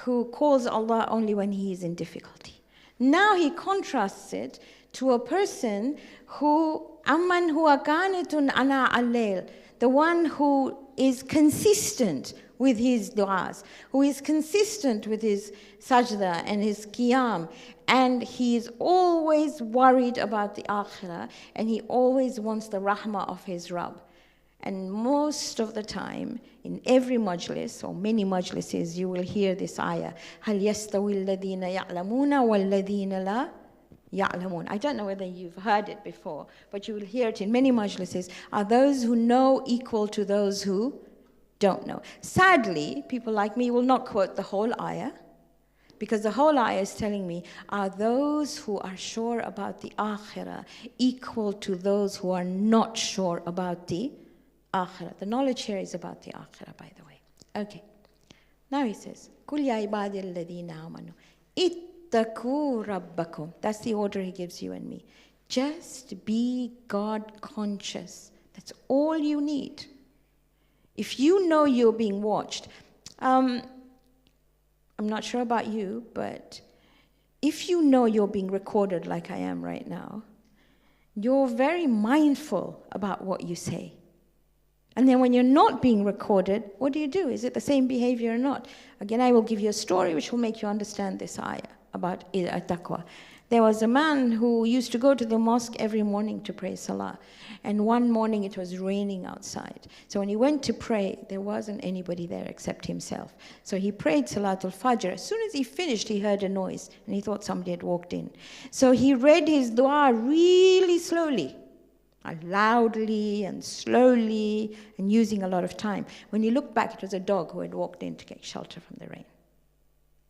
who calls Allah only when he is in difficulty. Now he contrasts it to a person who, amman huwa qanitun ana al-layl, the one who is consistent with his du'as, who is consistent with his sajda and his qiyam, and he is always worried about the akhirah, and he always wants the rahmah of his Rabb. And most of the time, in every majlis, or many majlises, you will hear this ayah, هَلْ يَسْتَوِي الَّذِينَ يَعْلَمُونَ وَالَّذِينَ لَا يَعْلَمُونَ. I don't know whether you've heard it before, but you will hear it in many majlises. Are those who know equal to those who don't know? Sadly, people like me will not quote the whole ayah, because the whole ayah is telling me, are those who are sure about the akhirah equal to those who are not sure about the akhirah? The knowledge here is about the akhirah, by the way. Okay. Now he says, قُلْ يَا عِبَادِي الَّذِينَ آمَنُوا ittaqu rabbakum. That's the order he gives you and me. Just be God conscious. That's all you need. If you know you're being watched, I'm not sure about you, but if you know you're being recorded like I am right now, you're very mindful about what you say. And then when you're not being recorded, what do you do? Is it the same behavior or not? Again, I will give you a story which will make you understand this ayah about taqwa. There was a man who used to go to the mosque every morning to pray salah. And one morning it was raining outside. So when he went to pray, there wasn't anybody there except himself. So he prayed Salatul Fajr. As soon as he finished, he heard a noise and he thought somebody had walked in. So he read his dua really slowly, loudly and slowly, and using a lot of time. When he looked back, it was a dog who had walked in to get shelter from the rain.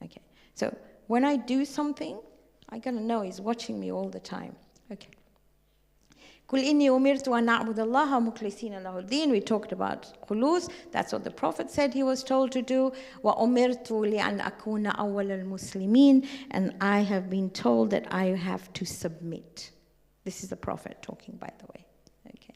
Okay. So when I do something, I gotta know he's watching me all the time. Okay. Qul inni umirtu an a'budu Allaha mukhlisina lahu ad-din. We talked about khulus. That's what the Prophet said he was told to do. Wa umirtu li an akuna awwal al-muslimin. And I have been told that I have to submit. This is the Prophet talking, by the way. Okay.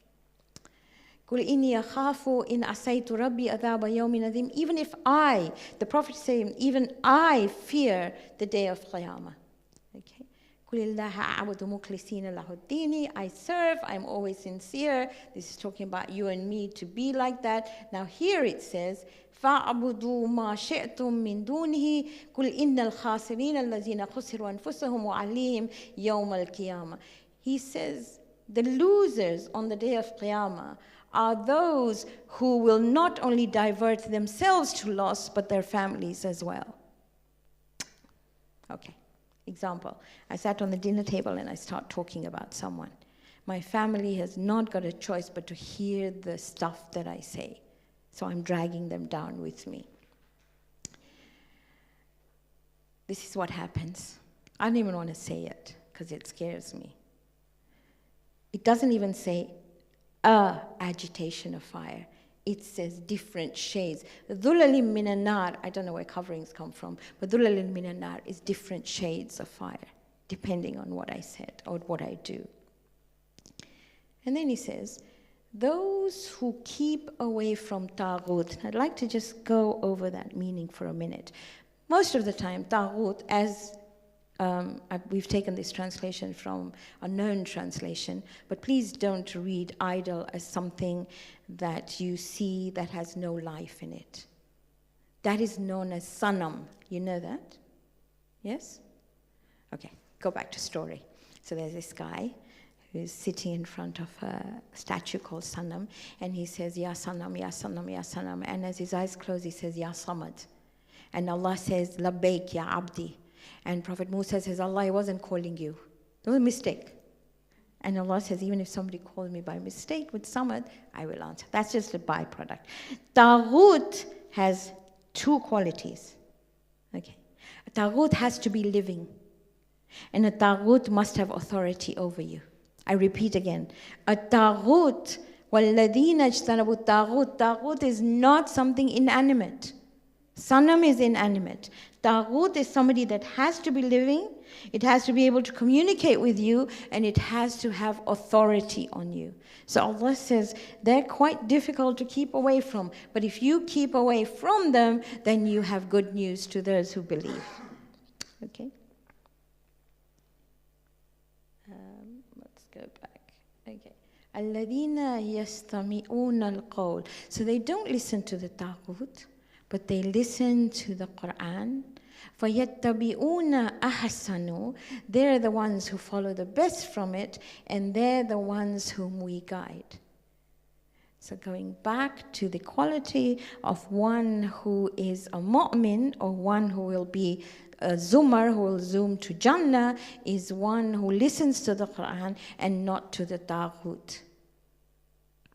Qul inni akhafu in asaytu rabbi adhaba yawmin adhim. Even if I, the Prophet is saying, even I fear the day of Qiyamah. Okay. I serve, I'm always sincere. This is talking about you and me to be like that. Now here it says, فَاعْبُدُوا مَا شِئْتُم مِّن دُونِهِ قُلْ إِنَّ الْخَاسِرِينَ الَّذِينَ خُسِرُوا أَنفُسَهُمْ وَعَلَيْهِمْ يَوْمَ الْقِيَامَةِ. He says, the losers on the day of Qiyamah are those who will not only divert themselves to loss, but their families as well. Okay. Example, I sat on the dinner table and I start talking about someone. My family has not got a choice but to hear the stuff that I say. So I'm dragging them down with me. This is what happens. I don't even want to say it because it scares me. It doesn't even say a agitation of fire. It says different shades. Dhulalim minan nar, I don't know where coverings come from, but dhulalim minan nar is different shades of fire, depending on what I said or what I do. And then he says, those who keep away from taghut. I'd like to just go over that meaning for a minute. Most of the time, taghut, as we've taken this translation from a known translation, but please don't read idol as something that you see that has no life in it. That is known as sanam. You know that? Yes? Okay, go back to story. So there's this guy who's sitting in front of a statue called Sanam, and he says, Ya Sanam, Ya Sanam, Ya Sanam. And as his eyes close, he says, Ya Samad. And Allah says, Labbaik, Ya Abdi. And Prophet Musa says, Allah, I wasn't calling you. It was a mistake. And Allah says, even if somebody calls me by mistake with Samad, I will answer. That's just a byproduct. Taghut has two qualities. Okay. A taghut has to be living. And a taghut must have authority over you. I repeat again. A taghut, وَالَّذِينَ اجْتَنَبُوا الطَّاغُوتَ. Taghut is not something inanimate. Sanam is inanimate. Taghut is somebody that has to be living, it has to be able to communicate with you, and it has to have authority on you. So Allah says they're quite difficult to keep away from, but if you keep away from them, then you have good news to those who believe. Okay? Let's go back. Okay. الَّذِينَ يَسْتَمِعُونَ الْقَوْلِ. So they don't listen to the taghut, but they listen to the Qur'an. فَيَتَّبِعُونَ أَحْسَنُ. They're the ones who follow the best from it, and they're the ones whom we guide. So going back to the quality of one who is a mu'min, or one who will be a zumar, who will zoom to Jannah, is one who listens to the Qur'an and not to the taghut.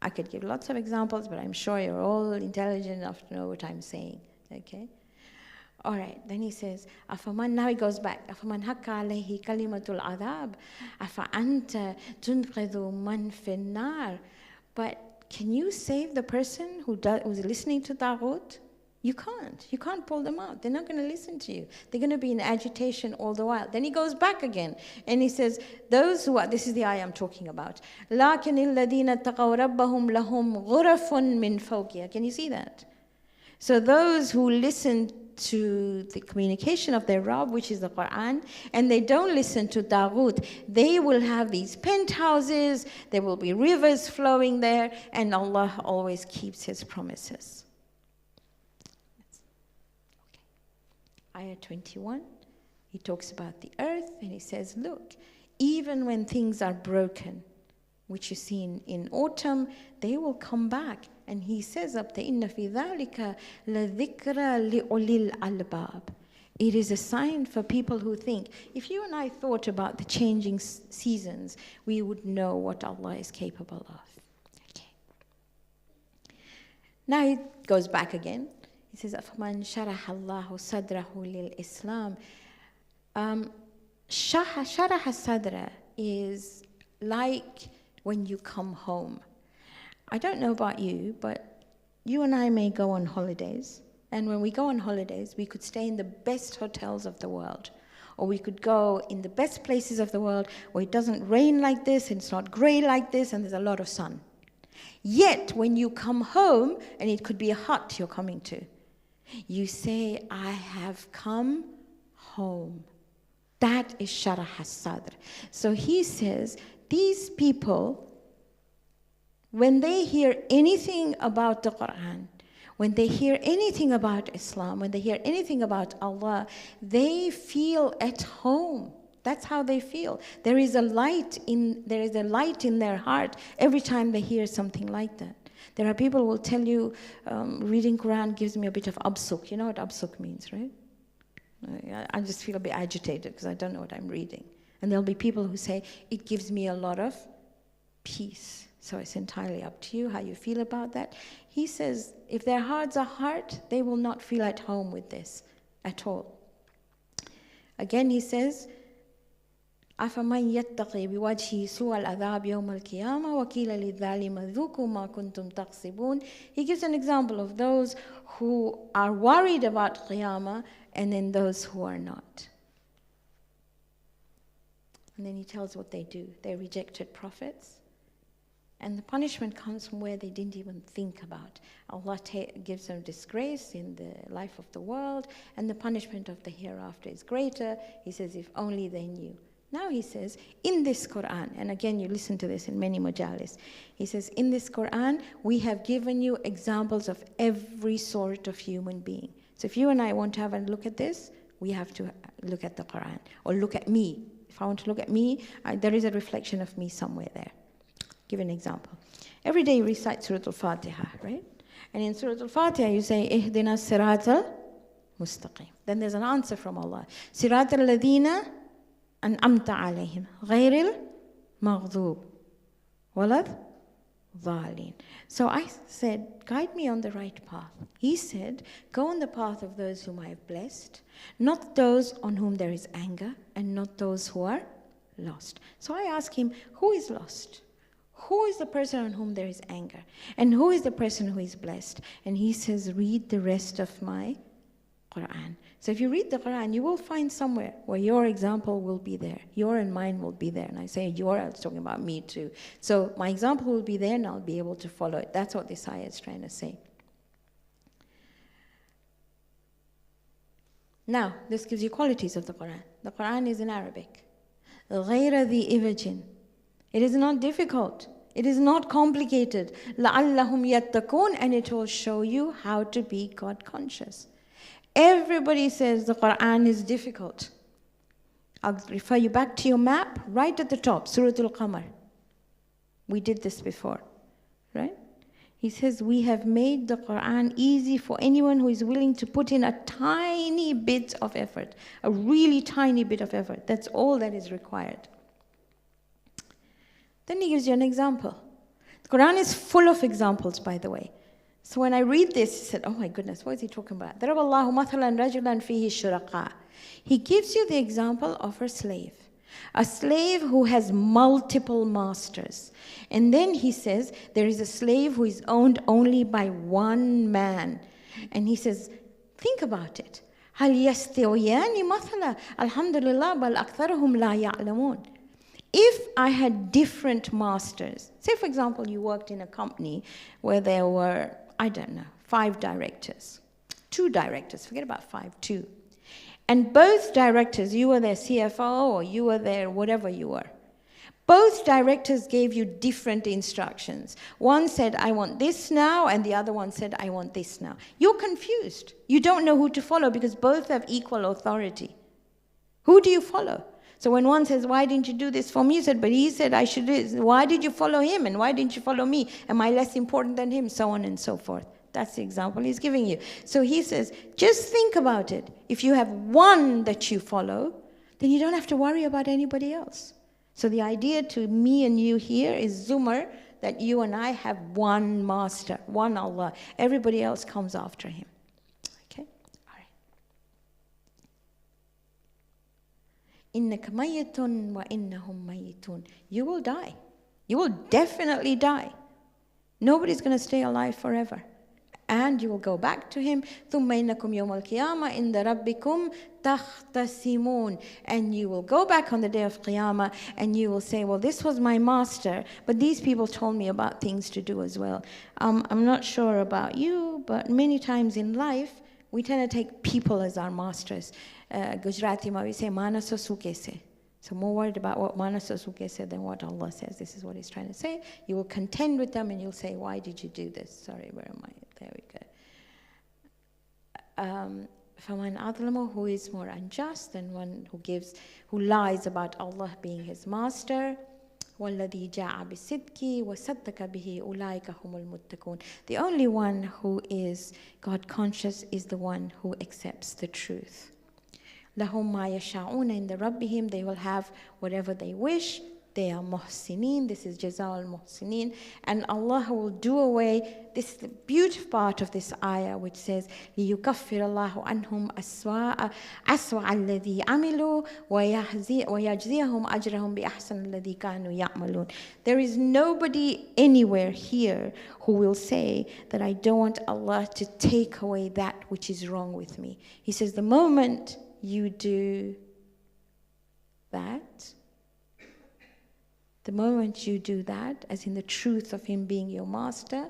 I could give lots of examples, but I'm sure you're all intelligent enough to know what I'm saying. Okay? All right, then he says, أَفَمَنْ, now he goes back, أَفَمَنْ حَقَّ عَلَيْهِ كَلِمَةُ الْعَذَابِ أَفَأَنْتَ تُنْقِذُ مَنْ فِي النَّارِ. But can you save the person who's listening to taghut? You can't pull them out. They're not going to listen to you. They're going to be in agitation all the while. Then he goes back again and he says, those who are, this is the ayah I'm talking about. لَكِنِ الَّذِينَ اتَّقَوْا رَبَّهُمْ لَهُمْ غُرَفٌ مِّن فَوْقِهَا. Can you see that? So those who listen to the communication of their Rabb, which is the Qur'an, and they don't listen to Taghut, they will have these penthouses, there will be rivers flowing there, and Allah always keeps His promises. Ayah 21, he talks about the earth and he says, look, even when things are broken, which you see in autumn, they will come back. And he says up there, إِنَّ فِي ذَلِكَ لَذِكْرَ لِأُولِي الْأَلْبَابِ. It is a sign for people who think. If you and I thought about the changing seasons, we would know what Allah is capable of. Okay. Now he goes back again. He says, أَفَمَنْ شَرَحَ اللَّهُ صَدْرَهُ لِلْإِسْلَامِ. شَرَحَ الصَّدْرَ is like when you come home. I don't know about you, but you and I may go on holidays. And when we go on holidays, we could stay in the best hotels of the world. Or we could go in the best places of the world where it doesn't rain like this, and it's not gray like this, and there's a lot of sun. Yet, when you come home, and it could be a hut you're coming to, you say, I have come home. That is Sharah as-Sadr. So he says, these people, when they hear anything about the Qur'an, when they hear anything about Islam, when they hear anything about Allah, they feel at home. That's how they feel. There is a light in their heart every time they hear something like that. There are people who will tell you, reading Quran gives me a bit of absuk. You know what absuk means, right? I just feel a bit agitated because I don't know what I'm reading. And there'll be people who say, it gives me a lot of peace. So it's entirely up to you how you feel about that. He says, if their hearts are hard, they will not feel at home with this at all. Again, he says, أَفَمَنْ يَتَّقِي بِوَجْهِ سُوءَ الْعَذَابِ يَوْمَ الْقِيَامَةِ وَقِيلَ لِلظَّالِمَ ذُوقُوا مَا كُنْتُمْ تَكْسِبُونَ. He gives an example of those who are worried about Qiyamah and then those who are not. And then he tells what they do. They rejected prophets. And the punishment comes from where they didn't even think about. Allah gives them disgrace in the life of the world, and the punishment of the hereafter is greater. He says, if only they knew. Now he says, in this Qur'an, and again you listen to this in many majalis, he says, in this Qur'an, we have given you examples of every sort of human being. So if you and I want to have a look at this, we have to look at the Qur'an, or look at me. If I want to look at me, there is a reflection of me somewhere there. Give an example. Every day you recite Surah Al-Fatiha, right? And in Surah Al-Fatiha you say, Ihdina Sirat al-Mustaqim. Then there's an answer from Allah. Sirat al-Ladina an'amta alayhim. Ghayril maghdub. Walad dhalin. So I said, guide me on the right path. He said, go on the path of those whom I have blessed, not those on whom there is anger, and not those who are lost. So I ask him, who is lost? Who is the person on whom there is anger? And who is the person who is blessed? And he says, read the rest of my Qur'an. So if you read the Qur'an, you will find somewhere where your example will be there. Your and mine will be there. And I say your, I was talking about me too. So my example will be there and I'll be able to follow it. That's what this ayah is trying to say. Now, this gives you qualities of the Qur'an. The Qur'an is in Arabic. غَيْرَ ذِي إِوَجٍ. It is not difficult. It is not complicated. لَعَلَّهُمْ يَتَّقُونَ. And it will show you how to be God conscious. Everybody says the Qur'an is difficult. I'll refer you back to your map, right at the top, Surah Al-Qamar. We did this before, right? He says, we have made the Qur'an easy for anyone who is willing to put in a tiny bit of effort, a really tiny bit of effort. That's all that is required. Then he gives you an example. The Quran is full of examples, by the way. So when I read this, he said, oh my goodness, what is he talking about? ضَرَبَ اللَّهُ مَثَلًا رَجُلًا فِيهِ شُرَقَاء. He gives you the example of a slave who has multiple masters. And then he says, there is a slave who is owned only by one man. And he says, think about it. هل يستويان مثلا الحمد لله بل أكثرهم لا يعلمون. If I had different masters, say for example you worked in a company where there were, I don't know, 5 directors, 2 directors, forget about 5, 2. And both directors, you were their CFO or you were their whatever you were, both directors gave you different instructions. One said, I want this now, and the other one said, I want this now. You're confused. You don't know who to follow because both have equal authority. Who do you follow? So when one says, why didn't you do this for me? You said, but he said I should do this. Why did you follow him? And why didn't you follow me? Am I less important than him? So on and so forth. That's the example he's giving you. So he says, just think about it. If you have one that you follow, then you don't have to worry about anybody else. So the idea to me and you here is Zumar, that you and I have one master, one Allah. Everybody else comes after him. Okay? All right. إِنَّكَ مَيِّتٌ وَإِنَّهُمْ مَيِّتُونَ. You will die. You will definitely die. Nobody's going to stay alive forever. And you will go back to him. ثُمَّ إِنَّكُمْ يَوْمَ الْقِيَامَةِ عِنْدَ رَبِّكُمْ تَخْتَصِمُونَ. And you will go back on the day of Qiyamah and you will say, well, this was my master, but these people told me about things to do as well. I'm not sure about you, but many times in life, we tend to take people as our masters. Gujarati ma we say, Manaso Sukese. So more worried about what Manaso Sukese than what Allah says. This is what he's trying to say. You will contend with them and you'll say, why did you do this? Sorry, where am I? There we go. Faman adlamu, who is more unjust than one who lies about Allah being his master. وَالَّذِي جَاءَ بِالصِّدْقِ وَصَدَّقَ بِهِ أُولَٰئِكَ هُمُ الْمُتَّقُونَ. The only one who is God conscious is the one who accepts the truth. لَهُمْ مَا يَشَاءُونَ عِنْدَ رَبِّهِمْ. They will have whatever they wish. They are muhsineen. This is jaza al-muhsineen. And Allah will do away, this is the beautiful part of this ayah which says, لِيُكَفِّرَ اللَّهُ عَنْهُمْ أَسْوَأَ الَّذِي عَمِلُوا وَيَجْزِيَهُمْ أَجْرَهُمْ بِأَحْسَنِ الَّذِي كَانُوا يَعْمَلُونَ. There is nobody anywhere here who will say that I don't want Allah to take away that which is wrong with me. He says the moment you do that, the moment you do that, as in the truth of him being your master,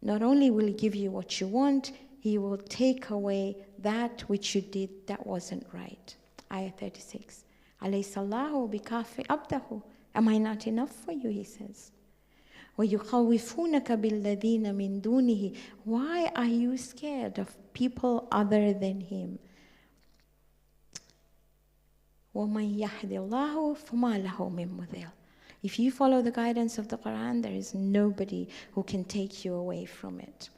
not only will he give you what you want, he will take away that which you did that wasn't right. Ayah 36. أَلَيْسَ اللَّهُ بِكَافِ عَبْدَهُ. Am I not enough for you, he says. وَيُخَوِّفُونَكَ بِالَّذِينَ مِن دُونِهِ. Why are you scared of people other than him? وَمَنْ يَهْدِ اللَّهُ فَمَا لَهُ مِن مُضِلٍّ. If you follow the guidance of the Qur'an, there is nobody who can take you away from it.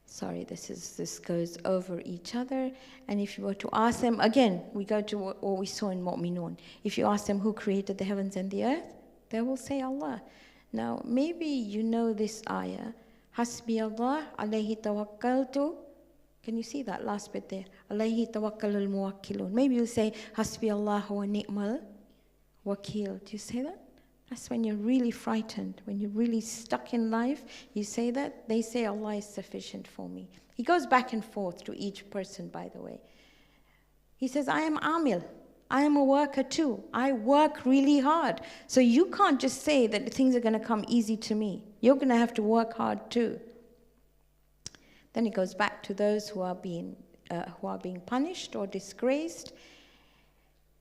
Sorry, this goes over each other. And if you were to ask them, again, we go to what we saw in Mu'minun. If you ask them who created the heavens and the earth, they will say Allah. Now, maybe you know this ayah, Hasbi Allah, alayhi tawakkaltu. Can you see that last bit there? Alayhi tawakkalul muwakkilun. Maybe you'll say, Hasbi Allah wa ni'mal wakil. Do you say that? That's when you're really frightened, when you're really stuck in life, you say that. They say Allah is sufficient for me. He goes back and forth to each person, by the way. He says, I am Amil. I am a worker too. I work really hard. So you can't just say that things are going to come easy to me. You're going to have to work hard too. Then it goes back to those who are being punished or disgraced.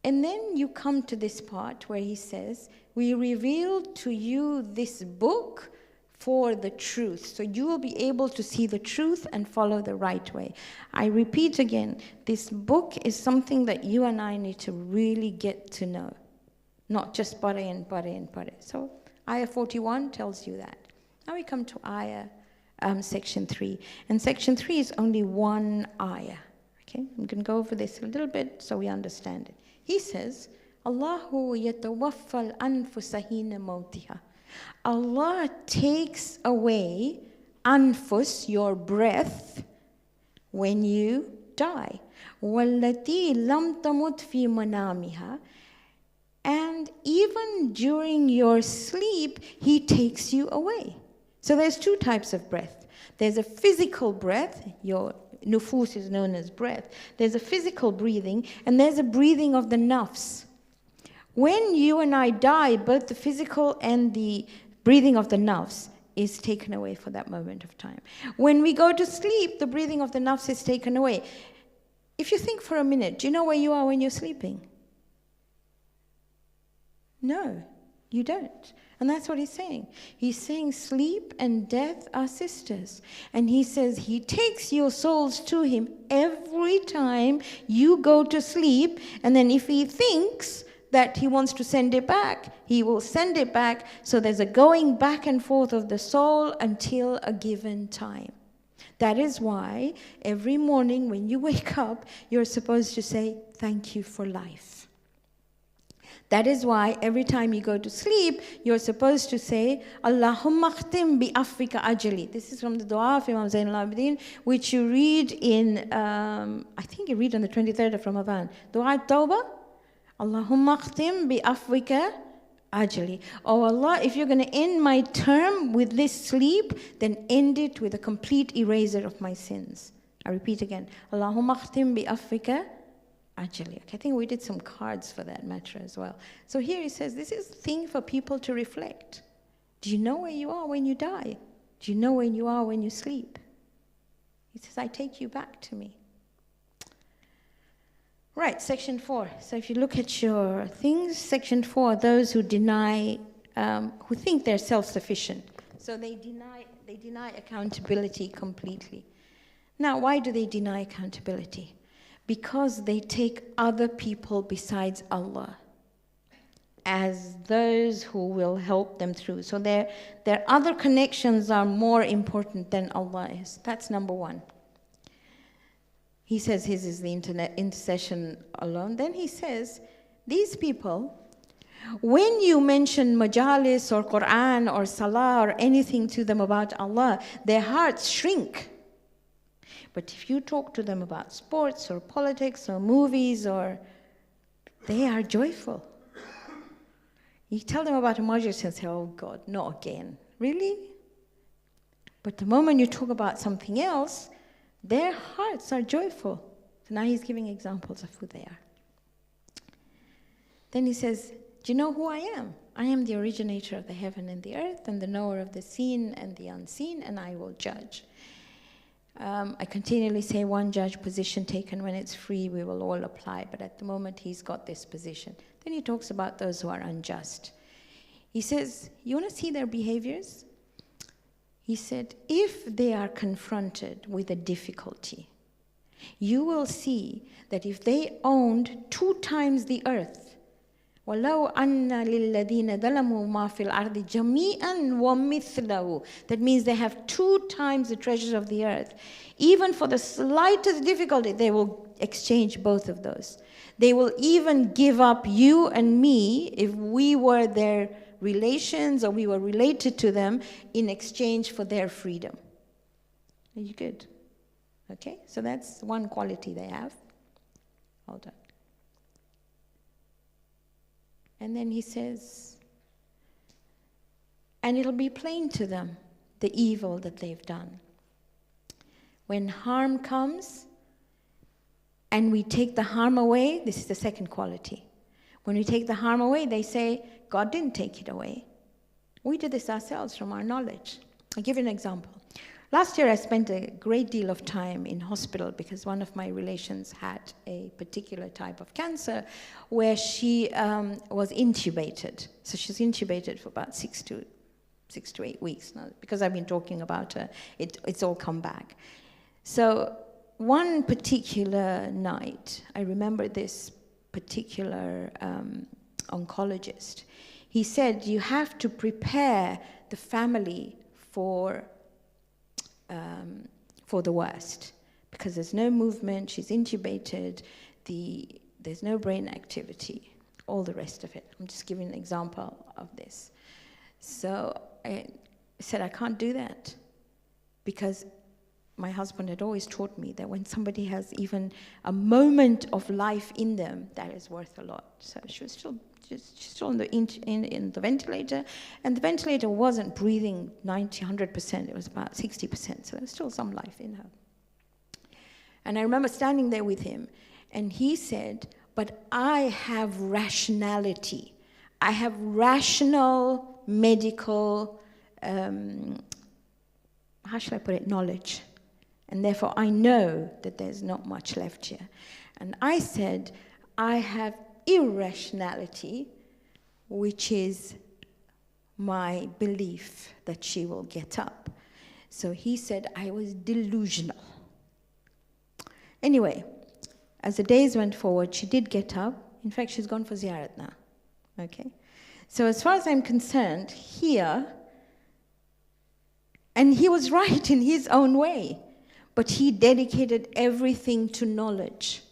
And then you come to this part where he says, we revealed to you this book for the truth. So you will be able to see the truth and follow the right way. I repeat again, this book is something that you and I need to really get to know. Not just pare and pare and pare. So ayah 41 tells you that. Now we come to ayah section 3. And section 3 is only one ayah. Okay, I'm going to go over this a little bit so we understand it. He says, Allahu yatawaffal anfusa hina mawtiha. Allah takes away anfus, your breath, when you die. Wallati lam tamut fi manamiha. And even during your sleep, he takes you away. So there's two types of breath. There's a physical breath, your nufus is known as breath. There's a physical breathing, and there's a breathing of the nafs. When you and I die, both the physical and the breathing of the nafs is taken away for that moment of time. When we go to sleep, the breathing of the nafs is taken away. If you think for a minute, do you know where you are when you're sleeping? No, you don't. And that's what he's saying. He's saying sleep and death are sisters. And he says he takes your souls to him every time you go to sleep. And then if he thinks that he wants to send it back, he will send it back. So there's a going back and forth of the soul until a given time. That is why every morning when you wake up, you're supposed to say, thank you for life. That is why every time you go to sleep, you're supposed to say, Allahumma khtim bi afwika ajali. This is from the dua of Imam Zain al-Abidin, which you read in, I think you read on the 23rd of Ramadan. Dua Tawbah. Allahumma khtim bi afwika ajali. Oh Allah, if you're going to end my term with this sleep, then end it with a complete eraser of my sins. I repeat again. Allahumma khtim bi afwika ajali. Okay, I think we did some cards for that matter as well. So here he says, this is a thing for people to reflect. Do you know where you are when you die? Do you know where you are when you sleep? He says, I take you back to me. Right, section 4. So if you look at your things, section 4, those who deny, who think they're self-sufficient. So they deny accountability completely. Now, why do they deny accountability? Because they take other people besides Allah as those who will help them through. So their other connections are more important than Allah is. That's number one. He says his is the intercession alone. Then he says, these people, when you mention majalis or Qur'an or salah or anything to them about Allah, their hearts shrink. But if you talk to them about sports or politics or movies, they are joyful. You tell them about a majlis and say, oh God, not again. Really? But the moment you talk about something else, their hearts are joyful. So now he's giving examples of who they are. Then he says, do you know who I am? I am the originator of the heaven and the earth and the knower of the seen and the unseen, and I will judge. I continually say one judge position taken when it's free, we will all apply. But at the moment, he's got this position. Then he talks about those who are unjust. He says, you want to see their behaviors? He said, if they are confronted with a difficulty, you will see that if they owned 2 times the earth, وَلَوْ أَنَّ لِلَّذِينَ ظَلَمُوا مَا فِي الْأَرْضِ جَمِيعًا وَمِثْلَهُ. That means they have 2 times the treasures of the earth. Even for the slightest difficulty, they will exchange both of those. They will even give up you and me if we were their relations or we were related to them in exchange for their freedom. Are you good? Okay, so that's one quality they have. Hold on. And then he says, and it'll be plain to them, the evil that they've done. When harm comes and we take the harm away, this is the second quality. When we take the harm away, they say, God didn't take it away. We did this ourselves from our knowledge. I'll give you an example. Last year I spent a great deal of time in hospital because one of my relations had a particular type of cancer where she was intubated. So she's intubated for about 6 to 8 weeks now. Because I've been talking about her, it's all come back. So one particular night, I remember this particular oncologist. He said, you have to prepare the family for the worst, because there's no movement, she's intubated, there's no brain activity, all the rest of it. I'm just giving an example of this. So I said, I can't do that, because my husband had always taught me that when somebody has even a moment of life in them, that is worth a lot. So she was still She's still in the ventilator, and the ventilator wasn't breathing 100%. It was about 60%, so there's still some life in her. And I remember standing there with him, and he said, but I have rationality. I have rational medical, how shall I put it, knowledge. And therefore I know that there's not much left here. And I said, I have irrationality, which is my belief that she will get up. So he said I was delusional. Anyway, as the days went forward, she did get up. In fact, she's gone for ziyarat now. Okay? So as far as I'm concerned, here, and he was right in his own way, but he dedicated everything to knowledge.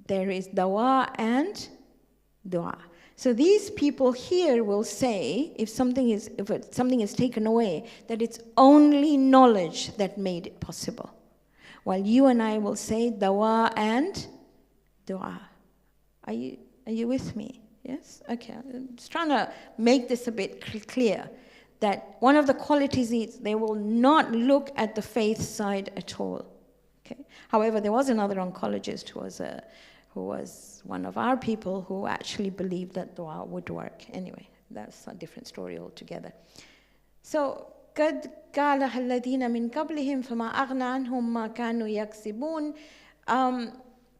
There is dawa and dua. So these people here will say, if something is taken away, that it's only knowledge that made it possible. While you and I will say dawa and dua. Are you with me? Yes? Okay. I'm just trying to make this a bit clear. That one of the qualities is they will not look at the faith side at all. Okay. However, there was another oncologist who was one of our people who actually believed that dua would work. Anyway, that's a different story altogether. So, قد قالها الذين من قبلهم فما أغنى عنهم ما كانوا يكسبون.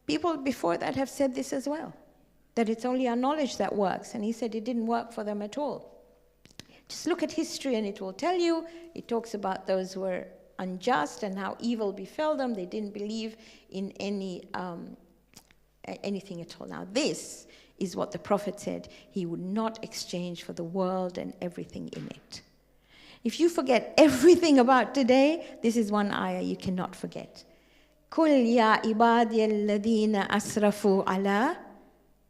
People before that have said this as well, that it's only our knowledge that works. And he said it didn't work for them at all. Just look at history and it will tell you. It talks about those who were unjust and how evil befell them. They didn't believe in anything at all. Now this is what the Prophet said. He would not exchange for the world and everything in it. If you forget everything about today, this is one ayah you cannot forget. قُلْ يَا عِبَادِيَ الَّذِينَ أَسْرَفُوا عَلَىٰ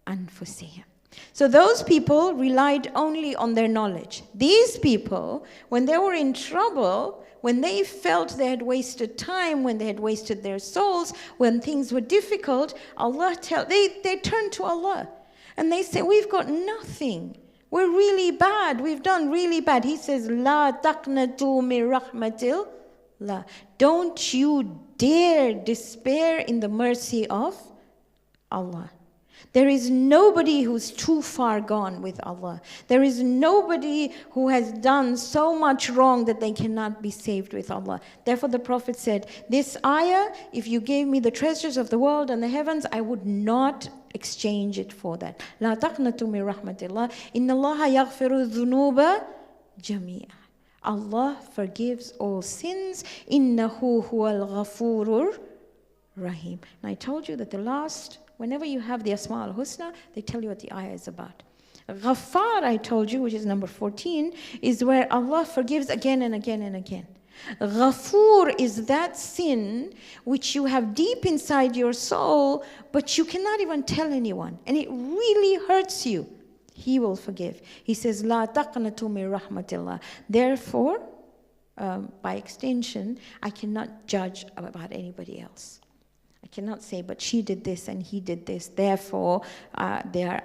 أَنفُسِهِمْ. So those people relied only on their knowledge. These people, when they were in trouble, when they felt they had wasted time, when they had wasted their souls, when things were difficult, they turned to Allah. And they say, we've got nothing. We're really bad. We've done really bad. He says, La taqnatu min rahmatillah. Don't you dare despair in the mercy of Allah. There is nobody who's too far gone with Allah. There is nobody who has done so much wrong that they cannot be saved with Allah. Therefore the Prophet said, this ayah, if you gave me the treasures of the world and the heavens, I would not exchange it for that. La taqnatu min rahmatillah. Inna Allaha yaghfiru dhunuba jami'a. Allah forgives all sins. Innahu huwal ghafurur rahim. And I told you that whenever you have the Asma al-Husna, they tell you what the ayah is about. Ghaffar, I told you, which is number 14, is where Allah forgives again and again and again. Ghafur is that sin which you have deep inside your soul, but you cannot even tell anyone, and it really hurts you. He will forgive. He says, La taqnatu min rahmatillah. Therefore, by extension, I cannot judge about anybody else. I cannot say, but she did this and he did this, therefore they are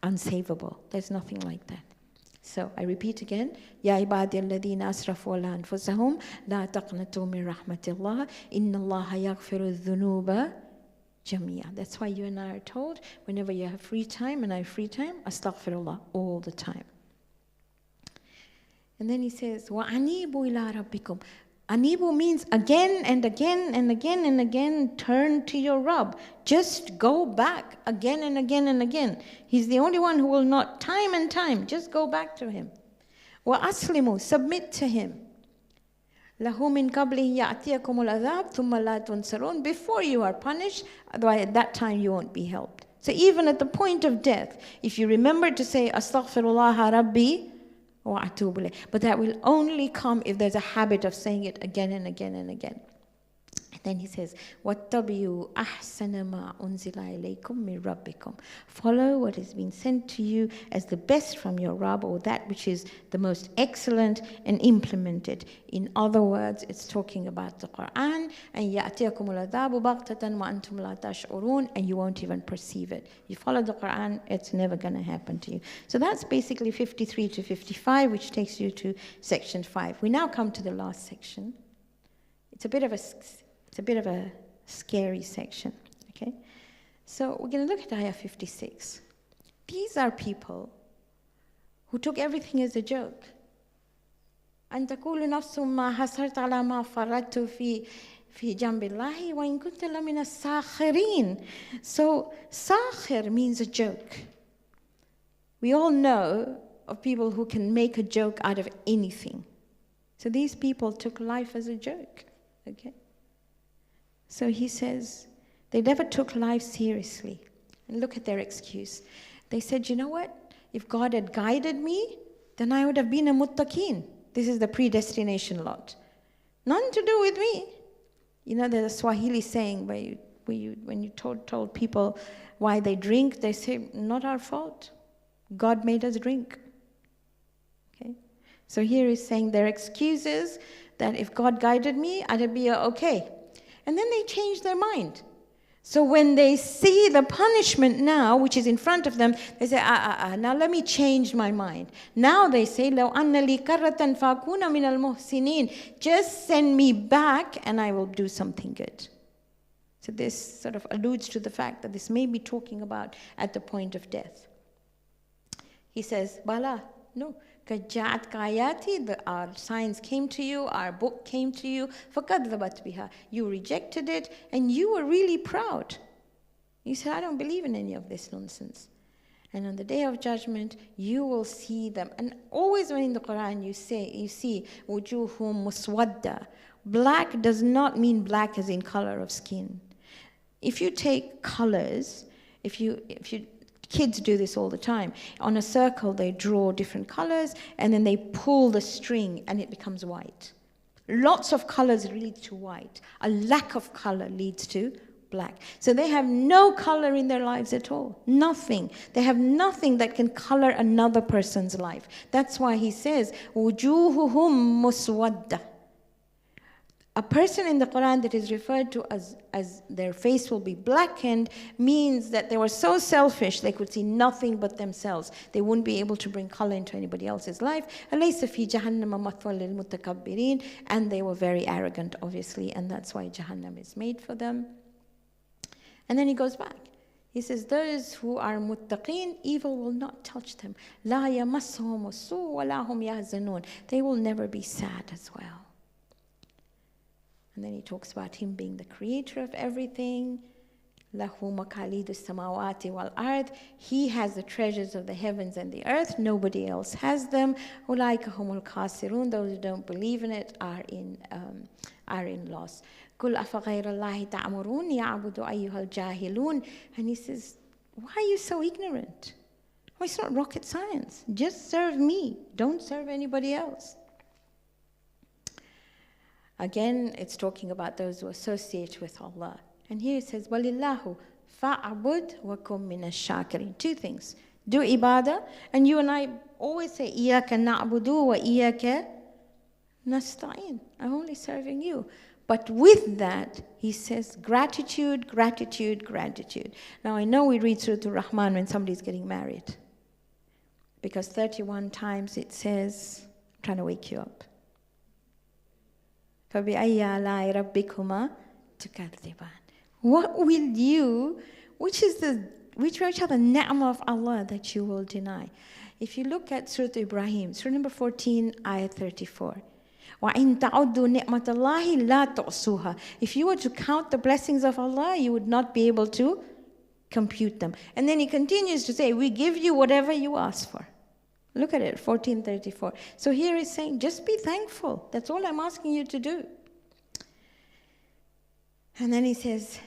unsavable. There's nothing like that. So I repeat again, Ya ibadi alladhina asrafu ala anfusahum la taqnatu min rahmatillah inna Allaha yaghfiru dhunuba jami'a. That's why you and I are told, whenever you have free time and I have free time, astaghfirullah all the time. And then he says, Wa anibu ila rabbikum. Anibu means again and again and again and again, turn to your Rabb. Just go back again and again and again. He's the only one who will not, time and time, just go back to him. Wa aslimu, submit to him. Lahu min qablihi ya'tiyakumul adhab thumma la tunsarun. Before you are punished, otherwise at that time you won't be helped. So even at the point of death, if you remember to say astaghfirullah rabbi, but that will only come if there's a habit of saying it again and again and again. Then he says, وَاتَّبِعُوا أَحْسَنَ مَا أُنزِلَ إِلَيْكُم مِّن رَبِّكُم. Follow what has been sent to you as the best from your Rabb, or that which is the most excellent, and implement it. In other words, it's talking about the Qur'an. And يَأْتِيَكُمُ الْعَذَابُ بَغْتَةً وَأَنْتُمْ لَا تَشْعُرُونَ, and you won't even perceive it. You follow the Qur'an, it's never going to happen to you. So that's basically 53 to 55, which takes you to section 5. We now come to the last section. It's a bit of a scary section, okay? So we're going to look at ayah 56. These are people who took everything as a joke. أن تقول نفس ما حسرت على ما فرطت في جنب الله وإن كنت لمن الساخرين. So sakhir means a joke. We all know of people who can make a joke out of anything. So these people took life as a joke, okay? So he says, they never took life seriously. And look at their excuse. They said, you know what? If God had guided me, then I would have been a muttaqeen. This is the predestination lot. Nothing to do with me. You know, there's a Swahili saying where when you told people why they drink, they say, not our fault. God made us drink. Okay? So here he's saying their excuses that if God guided me, I'd be okay. And then they change their mind. So when they see the punishment now, which is in front of them, they say, now let me change my mind. Now they say, لَوْ أَنَّ لِي كَرَّةً فَأَكُونَ مِنَ الْمُحْسِنِينَ. Just send me back and I will do something good. So this sort of alludes to the fact that this may be talking about at the point of death. He says, Bala, no. Our signs came to you, our book came to you, فَكَذَّبَتْ بِهَا. You rejected it, and you were really proud. You said, I don't believe in any of this nonsense. And on the day of judgment, you will see them. And always when in the Quran you see وُجُوهُمْ مُسْوَدَّةٌ. Black does not mean black as in color of skin. If you take colors, if you kids do this all the time. On a circle, they draw different colors, and then they pull the string, and it becomes white. Lots of colors lead to white. A lack of color leads to black. So they have no color in their lives at all. Nothing. They have nothing that can color another person's life. That's why he says, وُجُوهُهُمْ مُسْوَدَّةٌ. A person in the Quran that is referred to as their face will be blackened means that they were so selfish they could see nothing but themselves. They wouldn't be able to bring color into anybody else's life. أَلَيْسَ فِي جَهَنَّمَ مَثْوًى لِلْمُتَكَبِّرِينَ. And they were very arrogant, obviously, and that's why Jahannam is made for them. And then he goes back. He says, those who are muttaqeen, evil will not touch them. لَا يَمَسُّهُمُ السُّوءُ وَلَا هُمْ يَحْزَنُونَ. They will never be sad as well. And then he talks about him being the creator of everything. لَهُ مَقَالِيدُ السَّمَاوَاتِ وَالْأَرْضِ. He has the treasures of the heavens and the earth. Nobody else has them. أُولَٰئِكَ هُمُ الْخَاسِرُونَ. Those who don't believe in it are in loss. قُلْ أَفَغَيْرَ اللَّهِ تَعْمُرُونَ يَعْبُدُ أَيُّهَا الْجَاهِلُونَ. And he says, why are you so ignorant? Well, it's not rocket science. Just serve me. Don't serve anybody else. Again, it's talking about those who associate with Allah. And here it says, وَلِلَّهُ فَأَعْبُدْ وَكُمْ مِنَ الشَّاكِرِينَ. Two things. Do ibadah, and you and I always say, إِيَّاكَ نَعْبُدُ وَإِيَّاكَ نَسْتَعِينُ. I'm only serving you. But with that, he says, gratitude, gratitude, gratitude. Now, I know we read Surah Al-Rahman when somebody's getting married. Because 31 times it says, I'm trying to wake you up. فَبِأَيِّ آلَاءِ رَبِّكُمَا تُكَذِّبَانِ. What will you, which are the ni'mah of Allah that you will deny? If you look at Surah Ibrahim, Surah number 14, ayah 34. وَإِن تَعُدُّوا نِعْمَةَ اللَّهِ لَا تُحْصُوهَا. If you were to count the blessings of Allah, you would not be able to compute them. And then he continues to say, we give you whatever you ask for. Look at it, 1434. So here he's saying, just be thankful. That's all I'm asking you to do. And then he says,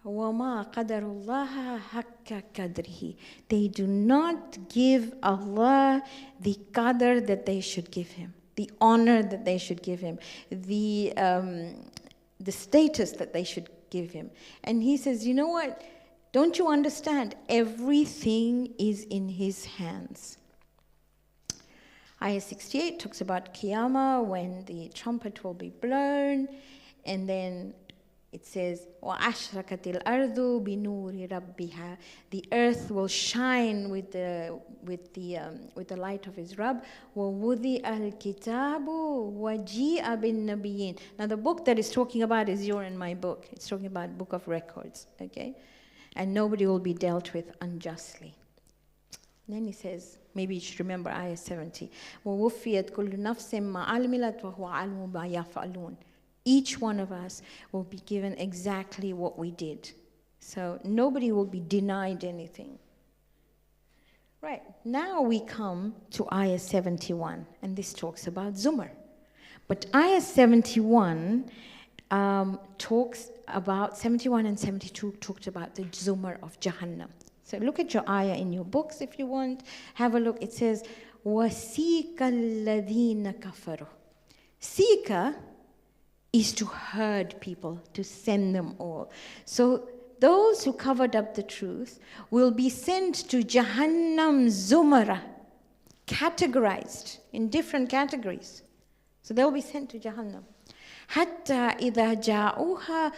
وَمَا قَدَرُ اللَّهَ حَقَّ قَدْرِهِ. They do not give Allah the qadr that they should give him, the honor that they should give him, the the status that they should give him. And he says, you know what? Don't you understand? Everything is in his hands. Ayah 68 talks about Qiyamah, when the trumpet will be blown, and then it says, وَأَشْرَكَتِ الْأَرْضُ بِنُورِ رَبِّهَا. The earth will shine with the light of his Rabb. وَوُضِئَ الْكِتَابُ وَجِيءَ بِالنَّبِيِّينَ. Now the book that is talking about is your and my book. It's talking about book of records, okay? And nobody will be dealt with unjustly. And then he says, maybe you should remember Ayah 70. وَوُفِّيَتْ كُلُّ نَفْسٍ مَا عَمِلَتْ وَهُوَ عَلِيمٌ بِمَا يَفْعَلُونَ. Each one of us will be given exactly what we did. So nobody will be denied anything. Right, now we come to Ayah 71, and this talks about Zumar. But Ayah 71 talks about, 71 and 72 talked about the Zumar of Jahannam. So look at your ayah in your books if you want. Have a look. It says, وَسِيكَ الَّذِينَ كَفَرُوا. Sika is to herd people, to send them all. So those who covered up the truth will be sent to Jahannam Zumara, categorized in different categories. So they'll be sent to Jahannam. Hatta idha ja'uha.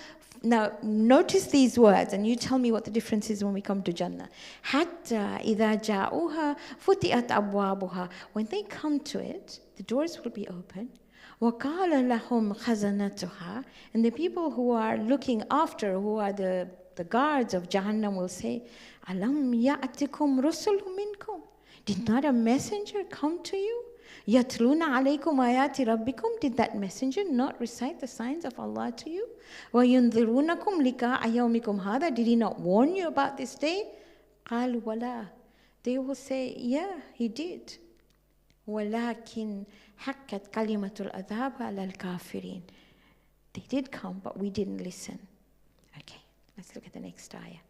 Now notice these words and you tell me what the difference is when we come to Jannah. Hatta idha ja'uha futiat abwabuha. When they come to it, the doors will be open. وَقَالَ لَهُمْ خَزَنَتُهَا. And the people who are looking after, who are the guards of Jahannam, will say, أَلَمْ يَأْتِكُمْ رُسُلٌ مِّنْكُمْ. Did not a messenger come to you? يَتْلُونَ عَلَيْكُمْ آيَاتِ رَبِّكُمْ. Did that messenger not recite the signs of Allah to you? وَيُنذِرُونَكُمْ لِقَاءَ يَوْمِكُمْ هَذَا. Did he not warn you about this day? قَالُوا وَلَا. They will say, yeah, he did. وَلَكِنْ حَقَّتْ كَلِمَةُ الْعَذَابِ عَلَى الْكَافِرِينَ. They did come, but we didn't listen. Okay, let's look at the next ayah.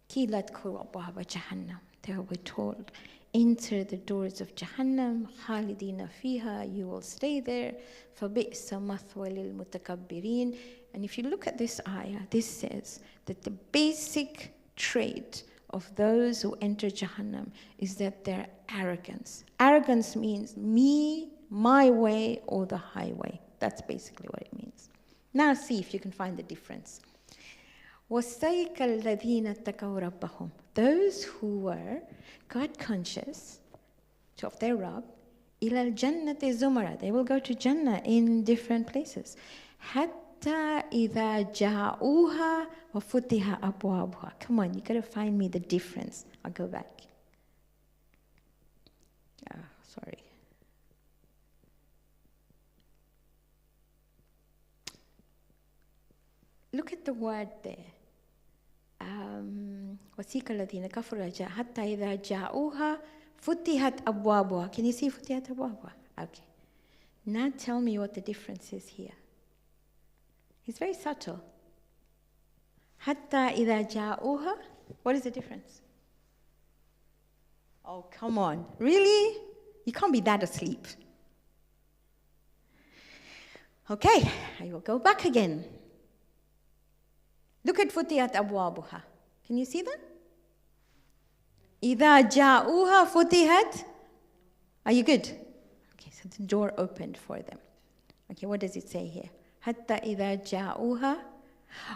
قِيلَتْ كُرَبَّهَا جَهَنَّمْ. They were told, enter the doors of Jahannam, خَالِدِينَ فِيهَا. You will stay there. فَبِئْسَ مَثْوَى لِلْمُتَكَبِّرِينَ. And if you look at this ayah, this says that the basic trait of those who enter Jahannam is that they're arrogance. Arrogance means me, my way, or the highway. That's basically what it means. Now see if you can find the difference. وَسَيْكَ الَّذِينَ اتَّقَوْا رَبَّهُمْ. Those who were God conscious of their Rabb, إِلَى الْجَنَّةِ زُمَرًا. They will go to Jannah in different places. حَتَّى إِذَا جَاءُوهَا وَفُتِحَ أَبْوَابُهَا. Come on, you got to find me the difference. I'll go back. Sorry. Look at the word there. وَسِيكَ الَّذِينَ كَفَرُوا حَتَّى إِذَا جَاءُوهَا فُتِحَتْ أَبْوَابُهَا. Can you see فُتِحَتْ أَبْوَابُهَا? Okay. Now tell me what the difference is here. It's very subtle. حَتَّى إِذَا جَاءُوهَا. What is the difference? Oh, come on. Really? You can't be that asleep. Okay, I will go back again. Look at فُتِحَتْ أَبْوَابُهَا. Can you see that? إِذَا جَاءُوهَا فُتِحَتْ. Are you good? Okay, so the door opened for them. Okay, what does it say here? حَتَّى إِذَا جَاءُوهَا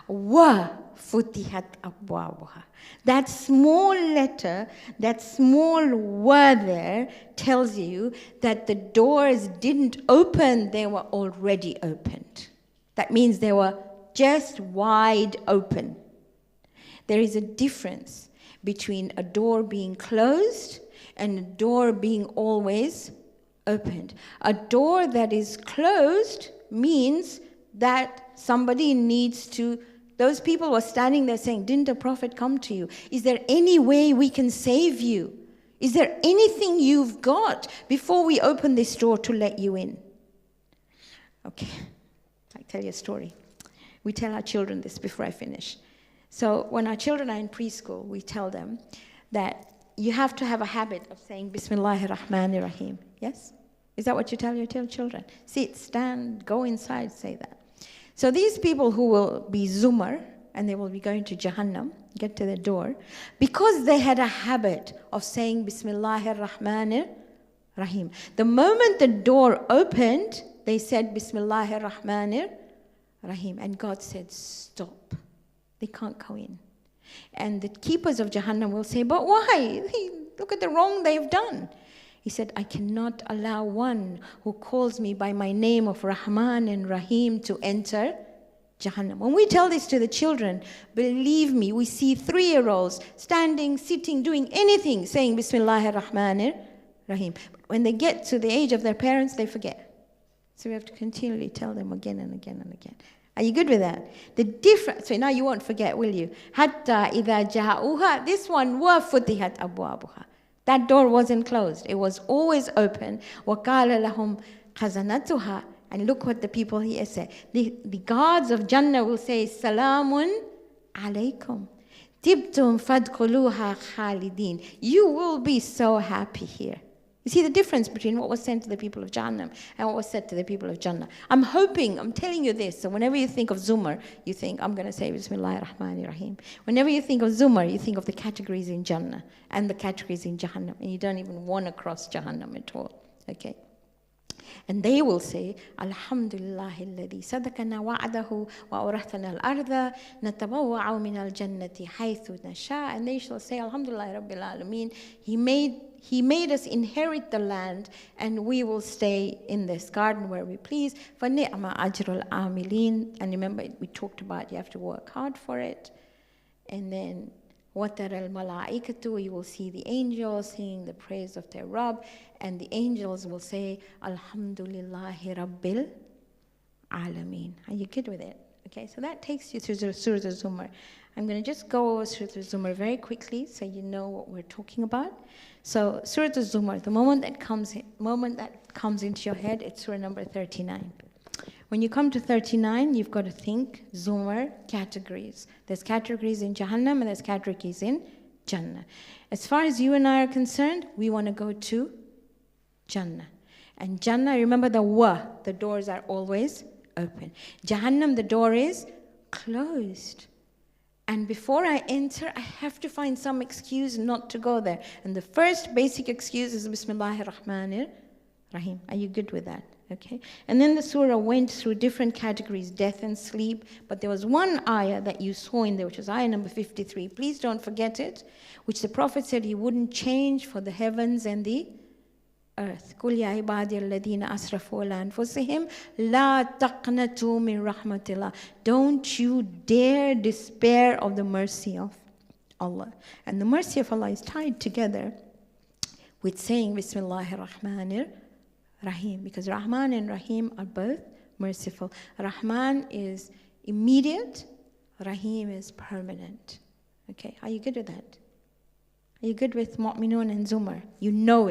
وَفُتِحَتْ أَبْوَابُهَا. That small letter, that small word there tells you that the doors didn't open, they were already opened. That means they were just wide open. There is a difference between a door being closed and a door being always opened. A door that is closed means that somebody needs to, those people were standing there saying, didn't a prophet come to you? Is there any way we can save you? Is there anything you've got before we open this door to let you in? Okay, I'll tell you a story. We tell our children this before I finish. So when our children are in preschool, we tell them that you have to have a habit of saying Bismillahir Rahmanir Rahim. Yes? Is that what you tell your children? Sit, stand, go inside, say that. So these people who will be Zumar, and they will be going to Jahannam, get to the door, because they had a habit of saying Bismillahir Rahmanir Rahim. The moment the door opened, they said Bismillahir Rahmanir Rahim. And God said, stop. They can't go in. And the keepers of Jahannam will say, but why? Look at the wrong they've done. He said, I cannot allow one who calls me by my name of Rahman and Rahim to enter Jahannam. When we tell this to the children, believe me, we see 3-year-olds standing, sitting, doing anything, saying Bismillahir Rahmanir Rahim. But when they get to the age of their parents, they forget. So we have to continually tell them again and again and again. Are you good with that? The difference, so now you won't forget, will you? Hatta idha ja'uha, this one, wa futihat abwabuha. That door wasn't closed. It was always open. وَقَالَ لَهُمْ خَزَنَتُهَا. And look what the people here say. The guards of Jannah will say, Salamun alaykum. Tibtum fadkhuluha khalidin. You will be so happy here. You see the difference between what was said to the people of Jahannam and what was said to the people of Jannah. I'm telling you this, so whenever you think of Zumar, you think, I'm going to say Bismillahir Rahmanir Rahim. Whenever you think of Zumar, you think of the categories in Jannah and the categories in Jahannam, and you don't even want to cross Jahannam at all. Okay? And they will say, Alhamdulillahi alladhi sadaqana wa'adahu wa awrathana al-arda natabawwa'u min al-jannati haythu nasha. And they shall say, Alhamdulillah Rabbil Alameen, He made us inherit the land, and we will stay in this garden where we please. فَنِعْمَ أَجْرُ الْعَامِلِينَ. And remember, we talked about you have to work hard for it. And then, وَتَرَى الْمَلَائِكَةُ, you will see the angels singing the praise of their Rabb, and the angels will say, Alhamdulillahi Rabbil Alameen. Are you good with it? Okay, so that takes you through Surah Zumar. I'm going to just go over Surah Zumar very quickly so you know what we're talking about. So Surah Zumar, the moment that comes into your head, it's Surah number 39. When you come to 39, you've got to think Zumar categories. There's categories in Jahannam and there's categories in Jannah. As far as you and I are concerned, we want to go to Jannah. And Jannah, remember the doors are always open. Jahannam, the door is closed. And before I enter, I have to find some excuse not to go there. And the first basic excuse is Bismillahir Rahmanir Rahim. Are you good with that? Okay. And then the surah went through different categories, death and sleep. But there was one ayah that you saw in there, which was ayah number 53. Please don't forget it, which the Prophet said he wouldn't change for the heavens and the earth. قُلْ يَا عِبَادِيَ الَّذِينَ أَسْرَفُوا عَلَى أَنفُسِهِمْ لَا تَقْنَطُوا مِنْ رَحْمَةِ اللَّهِ. Don't you dare despair of the mercy of Allah. And the mercy of Allah is tied together with saying Bismillahir Rahmanir Rahim, because Rahman and Rahim are both merciful. Rahman is immediate, Rahim is permanent. Okay, are you good with that? Are you good with Mu'minun and Zumar? You know it.